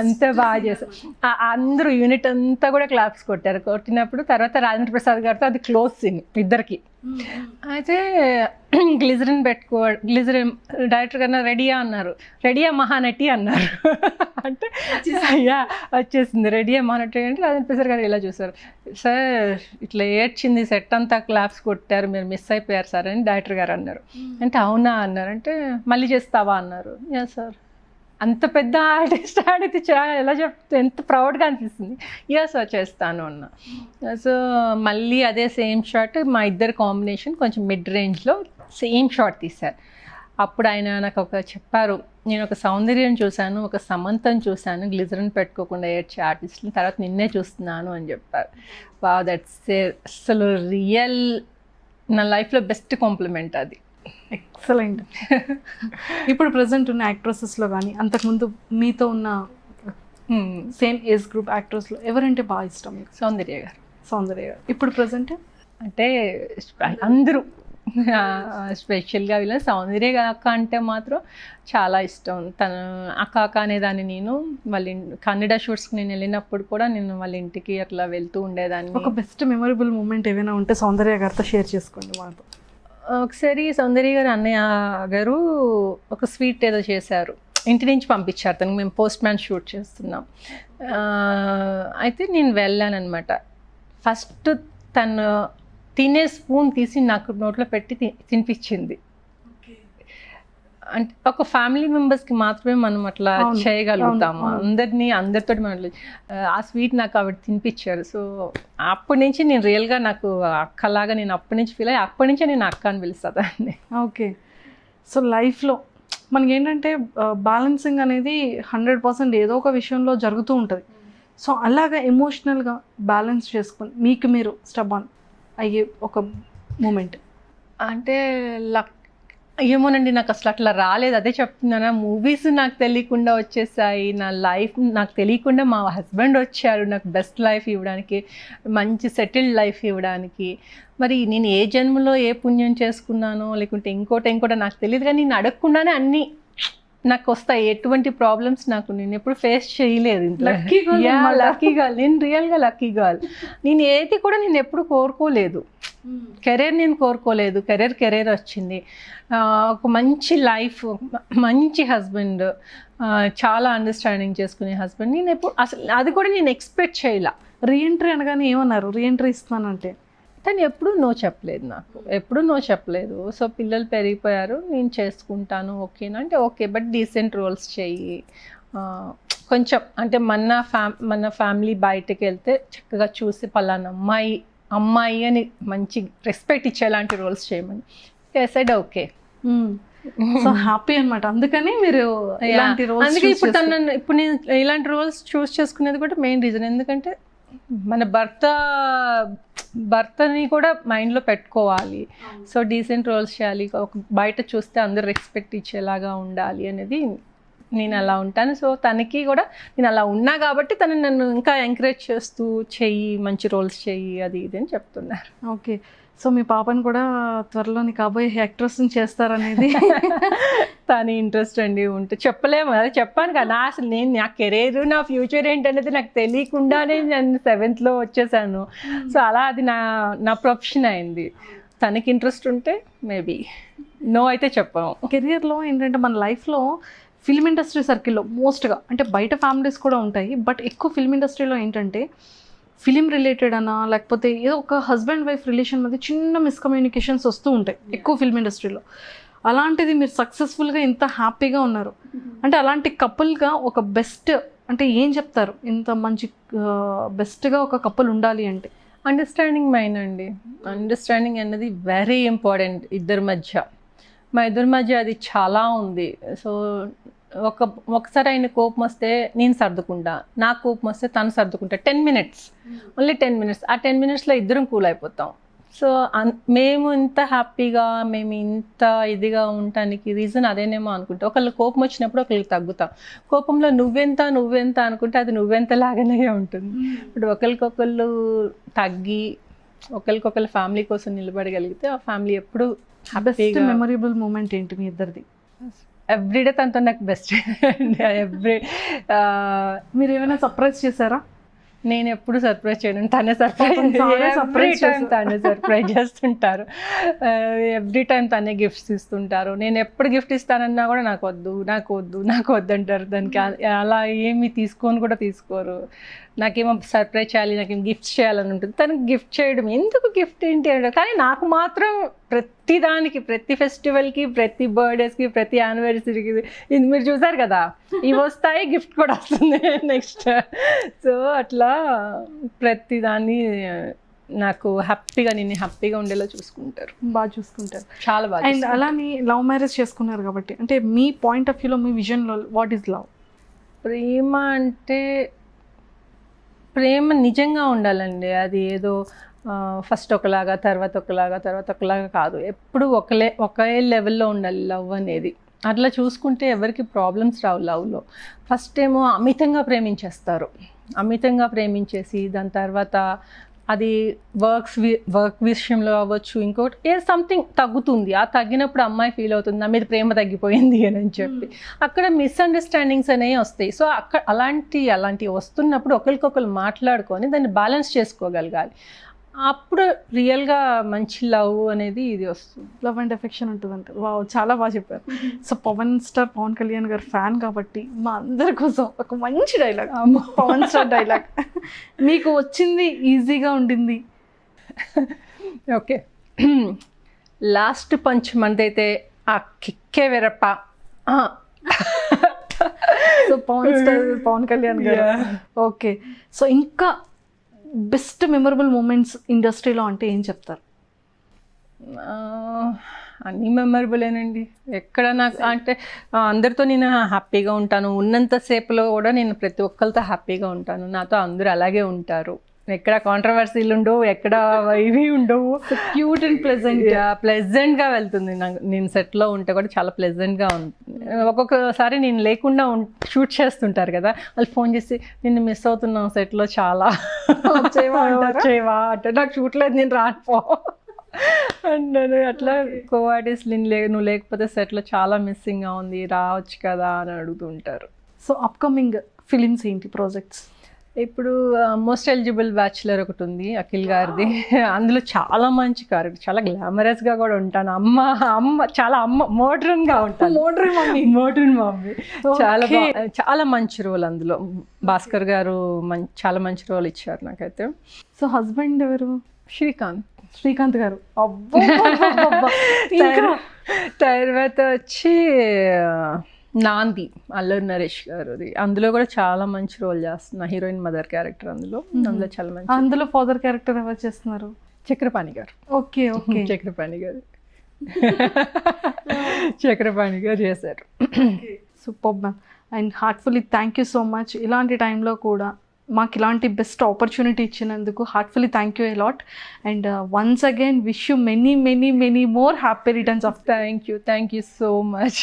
అంత బాగా చేశాను. అందరూ యూనిట్ అంతా కూడా క్లాప్స్ కొట్టినప్పుడు తర్వాత రాజేంద్ర ప్రసాద్ గారితో అది క్లోజ్ సీన్ ఇద్దరికి. అయితే గ్లిజరిన్ డైరెక్టర్ గారు రెడీయా అన్నారు, రెడీయా మహానటి అన్నారు. అంటే వచ్చేసింది రెడీయా మహానటి అంటే రాజేంద్ర ప్రసాద్ గారు ఇలా చూసారు, సార్ ఇట్లా ఏడ్చింది, సెట్ అంతా క్లాప్స్ కొట్టారు, మీరు మిస్ అయిపోయారు సార్ అని డైరెక్టర్ గారు అన్నారు. అంటే అవునా అన్నారు. అంటే మళ్ళీ చేస్తావా అన్నారు. Yeah sir. అంత పెద్ద ఆర్టిస్ట్ ఆడితే ఎలా చెప్తే ఎంత ప్రౌడ్గా అనిపిస్తుంది. యా సార్ చేస్తాను అన్న. సో మళ్ళీ అదే సేమ్ షాట్, మా ఇద్దరు కాంబినేషన్ కొంచెం మిడ్ రేంజ్లో సేమ్ షాట్ తీశారు. అప్పుడు ఆయన నాకు చెప్పారు, నేను ఒక సౌందర్యం చూశాను, ఒక సమంతం చూశాను, గ్లిజరిన్ పెట్టుకోకుండా ఏడ్చే ఆర్టిస్ట్ని, తర్వాత నిన్నే చూస్తున్నాను అని చెప్పారు. వావ్, దట్స్ అసలు రియల్ నా లైఫ్లో బెస్ట్ కాంప్లిమెంట్ అది. ఎక్సలెంట్. ఇప్పుడు ప్రజెంట్ ఉన్న యాక్ట్రెసెస్లో కానీ అంతకుముందు మీతో ఉన్న సేమ్ ఏజ్ గ్రూప్ యాక్ట్రెస్లో ఎవరంటే బాగా ఇష్టం? సౌందర్య గారు. ఇప్పుడు ప్రజెంట్ అంటే అందరూ స్పెషల్గా వీళ్ళ సౌందర్య అక్క అంటే మాత్రం చాలా ఇష్టం. తను అక్క అనేదాన్ని. నేను వాళ్ళ కన్నడ షూట్స్కి నేను వెళ్ళినప్పుడు కూడా నేను వాళ్ళ ఇంటికి అట్లా వెళ్తూ ఉండేదాన్ని. ఒక బెస్ట్ మెమొరబుల్ మూమెంట్ ఏమైనా ఉంటే సౌందర్య గారితో షేర్ చేసుకోండి మాతో. ఒకసారి సౌందర్య గారు అన్నయ్య గారు ఒక స్వీట్ ఏదో చేశారు, ఇంటి నుంచి పంపించారు తనకు. మేము పోస్ట్ మ్యాన్ షూట్ చేస్తున్నాం. అయితే నేను వెళ్ళాను అనమాట. ఫస్ట్ తను తినే స్పూన్ తీసి నాకు నోట్లో పెట్టి తినిపించింది. అంటే ఒక ఫ్యామిలీ మెంబర్స్కి మాత్రమే మనం అట్లా చేయగలుగుతాము. అందరితో మనం ఆ స్వీట్ నాకు ఆవిడ తినిపించారు. సో అప్పటి నుంచి నేను రియల్గా నాకు అక్కలాగా నేను అప్పటి నుంచి ఫీల్ అయ్యి అప్పటి నుంచే నేను అక్క అని పిలుస్తాను. ఓకే. సో లైఫ్లో మనకి ఏంటంటే బ్యాలెన్సింగ్ అనేది 100% ఏదో ఒక విషయంలో జరుగుతూ ఉంటుంది. సో అలాగా ఎమోషనల్గా బ్యాలెన్స్ చేసుకొని మీకు మీరు స్టబ్ ఆన్ అయ్యే ఒక మూమెంట్ అంటే ఏమోనండి, నాకు అసలు అట్లా రాలేదు. అదే చెప్తున్నాను, మూవీస్ నాకు తెలియకుండా వచ్చేసాయి, నా లైఫ్ నాకు తెలియకుండా మా హస్బెండ్ వచ్చారు నాకు బెస్ట్ లైఫ్ ఇవ్వడానికి, మంచి సెటిల్డ్ లైఫ్ ఇవ్వడానికి. మరి నేను ఏ జన్మలో ఏ పుణ్యం చేసుకున్నానో లేకుంటే ఇంకోటి నాకు తెలియదు, కానీ నేను అడగకుండానే అన్నీ నాకు వస్తాయి. ఎటువంటి ప్రాబ్లమ్స్ నేను ఎప్పుడు ఫేస్ చేయలేదు. లక్కీ గర్ల్, నేను రియల్గా లక్కీ గర్ల్. నేను ఏది కూడా నేను ఎప్పుడు కోరుకోలేదు, కెరీర్ నేను కోరుకోలేదు, కెరీర్ వచ్చింది. ఒక మంచి లైఫ్, మంచి హస్బెండ్, చాలా అండర్స్టాండింగ్ చేసుకునే హస్బెండ్. నేను ఎప్పుడు అసలు అది కూడా నేను ఎక్స్పెక్ట్ చేయలే. రీఎంట్రీ అనగానే ఏమన్నారు? రీఎంట్రీ ఇస్తానంటే తను ఎప్పుడూ నో చెప్పలేదు, నాకు ఎప్పుడూ నో చెప్పలేదు. సో పిల్లలు పెరిగిపోయారు, నేను చేసుకుంటాను ఓకేనా అంటే ఓకే, బట్ డీసెంట్ రోల్స్ చెయ్యి, కొంచెం అంటే మన ఫ్యామిలీ బయటకు వెళ్తే చక్కగా చూసి పలానా అమ్మాయి అని మంచి రెస్పెక్ట్ ఇచ్చేలాంటి రోల్స్ చేయమని సైడ్ ఓకే. సో హ్యాపీ అనమాట. అందుకని మీరు ఇలాంటి రోల్స్, అందుకే ఇప్పుడు నేను ఇలాంటి రోల్స్ చూస్ చేసుకునేది కూడా మెయిన్ రీజన్. ఎందుకంటే మన భర్తని కూడా మైండ్లో పెట్టుకోవాలి. సో డీసెంట్ రోల్స్ చేయాలి, బయట చూస్తే అందరు రెస్పెక్ట్ ఇచ్చేలాగా ఉండాలి అనేది నేను అలా ఉంటాను. సో తనకి కూడా నేను అలా ఉన్నా కాబట్టి తను నన్ను ఇంకా ఎంకరేజ్ చేస్తూ చెయ్యి, మంచి రోల్స్ చెయ్యి, అది ఇది అని చెప్తున్నారు. ఓకే. సో మీ పాపను కూడా త్వరలో నీ కాబోయే యాక్ట్రెస్ని చేస్తారనేది తన ఇంట్రెస్ట్ అండి. ఉంటే చెప్పలేము, అదే చెప్పాను కదా, అసలు నా కెరీర్ నా ఫ్యూచర్ ఏంటనేది నాకు తెలియకుండానే నేను 7th వచ్చేసాను. సో అలా అది నా ప్రొఫెషన్ అయింది. తనకి ఇంట్రెస్ట్ ఉంటే మేబీ, నో అయితే చెప్పాము. కెరియర్లో ఏంటంటే మన లైఫ్లో ఫిల్మ్ ఇండస్ట్రీ సర్కిల్లో మోస్ట్గా, అంటే బయట ఫ్యామిలీస్ కూడా ఉంటాయి, బట్ ఎక్కువ ఫిల్మ్ ఇండస్ట్రీలో ఏంటంటే ఫిలిం రిలేటెడ్ అన్నా లేకపోతే ఏదో ఒక హస్బెండ్ వైఫ్ రిలేషన్ మధ్య చిన్న మిస్కమ్యూనికేషన్స్ వస్తూ ఉంటాయి ఎక్కువ ఫిల్మ్ ఇండస్ట్రీలో. అలాంటిది మీరు సక్సెస్ఫుల్గా ఇంత హ్యాపీగా ఉన్నారు అంటే అలాంటి కపుల్గా ఒక బెస్ట్ అంటే ఏం చెప్తారు? ఇంత మంచి బెస్ట్గా ఒక కపుల్ ఉండాలి అంటే అండర్స్టాండింగ్ మైండ్ అండి. అండర్స్టాండింగ్ అనేది వెరీ ఇంపార్టెంట్ మా ఇద్దరి మధ్య అది చాలా ఉంది. సో ఒకసారి ఆయన కోపం వస్తే నేను సర్దుకుంటా, నాకు కోపం వస్తే తను సర్దుకుంటా. 10 minutes, ఓన్లీ 10 minutes. ఆ 10 minutesలో ఇద్దరం కూల్ అయిపోతాం. సో మేము ఇంత హ్యాపీగా, మేము ఇంత ఇదిగా ఉండటానికి రీజన్ అదేనేమో అనుకుంటా. ఒకళ్ళు కోపం వచ్చినప్పుడు ఒకళ్ళు తగ్గుతాం. కోపంలో నువ్వెంత అనుకుంటే అది నువ్వెంత లాగానే ఉంటుంది. ఇప్పుడు ఒకరికొకళ్ళు తగ్గి ఒకరికొకరు ఫ్యామిలీ కోసం నిలబడగలిగితే ఆ ఫ్యామిలీ ఎప్పుడు బెస్ట్ మెమొరబుల్ మూమెంట్ ఏంటి మీ ఇద్దరిది? ఎవ్రీడే తనతో నాకు బెస్ట్. మీరు ఏమైనా సర్ప్రైజ్ చేశారా? నేను ఎప్పుడు సర్ప్రైజ్ చేయను, తనే సర్ప్రైజ్ చేస్తుంటారు. ఎవ్రీ టైం తనే గిఫ్ట్స్ ఇస్తుంటారు. నేను ఎప్పుడు గిఫ్ట్ ఇస్తానన్నా కూడా నాకు వద్దు అంటారు. దానికి అలా ఏమి తీసుకోరు. నాకేమో సర్ప్రైజ్ చేయాలి, నాకేం గిఫ్ట్స్ చేయాలని ఉంటుంది. తనకి గిఫ్ట్ చేయడం ఎందుకు, గిఫ్ట్ ఏంటి అంటారు. కానీ నాకు మాత్రం ప్రతి దానికి, ప్రతి ఫెస్టివల్కి, ప్రతి బర్త్డేస్కి, ప్రతి యానివర్సరీకి ఇది మీరు చూసారు కదా, ఇవి వస్తాయి, గిఫ్ట్ కూడా వస్తుంది నెక్స్ట్. సో అట్లా ప్రతి దాన్ని నాకు నేను హ్యాపీగా ఉండేలా చూసుకుంటారు, బాగా చూసుకుంటారు, చాలా బాగా. అండ్ అలానే లవ్ మ్యారేజ్ చేసుకున్నారు కాబట్టి అంటే మీ పాయింట్ ఆఫ్ వ్యూలో, మీ విజన్లో వాట్ ఈజ్ లవ్? ప్రేమ అంటే ప్రేమ నిజంగా ఉండాలండి. అది ఏదో ఫస్ట్ ఒకలాగా తర్వాత ఒకలాగా కాదు. ఎప్పుడు ఒకే లెవెల్లో ఉండాలి లవ్ అనేది. అట్లా చూసుకుంటే ఎవరికి ప్రాబ్లమ్స్ రావు లవ్లో. ఫస్ట్ ఏమో అమితంగా ప్రేమించేసి దాని తర్వాత అది వర్క్ విషయంలో అవ్వచ్చు, ఇంకోటి ఏ సంథింగ్ తగ్గుతుంది. ఆ తగ్గినప్పుడు అమ్మాయి ఫీల్ అవుతుంది నా మీద ప్రేమ తగ్గిపోయింది అని చెప్పి. అక్కడ మిస్అండర్స్టాండింగ్స్ అనేవి వస్తాయి. సో అలాంటి వస్తున్నప్పుడు ఒకరికొకరు మాట్లాడుకొని దాన్ని బ్యాలెన్స్ చేసుకోగలగాలి. అప్పుడు రియల్గా మంచి లవ్ అనేది ఇది వస్తుంది. లవ్ అండ్ ఎఫెక్షన్ ఉంటుంది అంటే చాలా బాగా చెప్పారు. సో పవన్ కళ్యాణ్ గారు ఫ్యాన్ కాబట్టి మా అందరి కోసం ఒక మంచి డైలాగ్, పవన్ స్టార్ డైలాగ్ మీకు వచ్చింది, ఈజీగా ఉండింది. ఓకే, లాస్ట్ పంచ్ మనదైతే ఆ కిక్కే వేరప్ప. సో పవన్ కళ్యాణ్ గారు. ఓకే, సో ఇంకా బెస్ట్ మెమరబుల్ మూమెంట్స్ ఇండస్ట్రీలో అంటే ఏం చెప్తారు? అన్నీ మెమరబులేనండి. ఎక్కడ నాకు అంటే అందరితో నేను హ్యాపీగా ఉంటాను. ఉన్నంతసేపులో కూడా నేను ప్రతి ఒక్కరితో హ్యాపీగా ఉంటాను. నాతో అందరూ అలాగే ఉంటారు. ఎక్కడ కాంట్రవర్సీలు ఉండవు, ఎక్కడ ఇవి ఉండవు. Cute and pleasant. ప్లెజెంట్గా వెళ్తుంది. నేను సెట్లో ఉంటే కూడా చాలా ప్లెజెంట్గా ఉంటుంది. ఒక్కొక్కసారి నేను లేకుండా షూట్ చేస్తుంటారు కదా, వాళ్ళు ఫోన్ చేసి నిన్ను మిస్ అవుతున్నాం సెట్లో చాలా, వచ్చేవా అంటే నాకు షూట్ లేదు నేను రానిపో అంటాను. అట్లా కోఆర్టిస్ట్ నువ్వు లేకపోతే సెట్లో చాలా మిస్సింగ్గా ఉంది, రావచ్చు కదా అని అడుగుతుంటారు. సో అప్కమింగ్ ఫిలిమ్స్ ఏంటి ప్రాజెక్ట్స్? ఇప్పుడు మోస్ట్ ఎలిజిబుల్ బ్యాచులర్ ఒకటి ఉంది అఖిల్ గారిది. అందులో చాలా మంచి క్యారెక్టర్, చాలా గ్లామరస్గా కూడా ఉంటాను. చాలా మోడ్రన్గా ఉంటాను. మోడ్రన్ మమ్మీ చాలా మంచి రోల్ అందులో. భాస్కర్ గారు చాలా మంచి రోల్ ఇచ్చారు నాకైతే. సో హస్బెండ్ ఎవరు? శ్రీకాంత్ గారు. తర్వాత వచ్చి నాంది అల్లరి నరేష్ గారు. అందులో కూడా చాలా మంచి రోల్ చేస్తున్నా, హీరోయిన్ మదర్ క్యారెక్టర్. అందులో చాలా మంచి. అందులో ఫాదర్ క్యారెక్టర్ ఎవరు చేస్తున్నారు? చక్రపాణి గారు. Okay okay. చక్రపాణి గారు చేశారు. Super ma'am. And heartfully thank you so much. ఇలాంటి టైంలో కూడా మాకు ఇలాంటి బెస్ట్ ఆపర్చునిటీ ఇచ్చినందుకు heartfully thank you a lot. And once again wish you many many many more happy returns of. Thank you so much.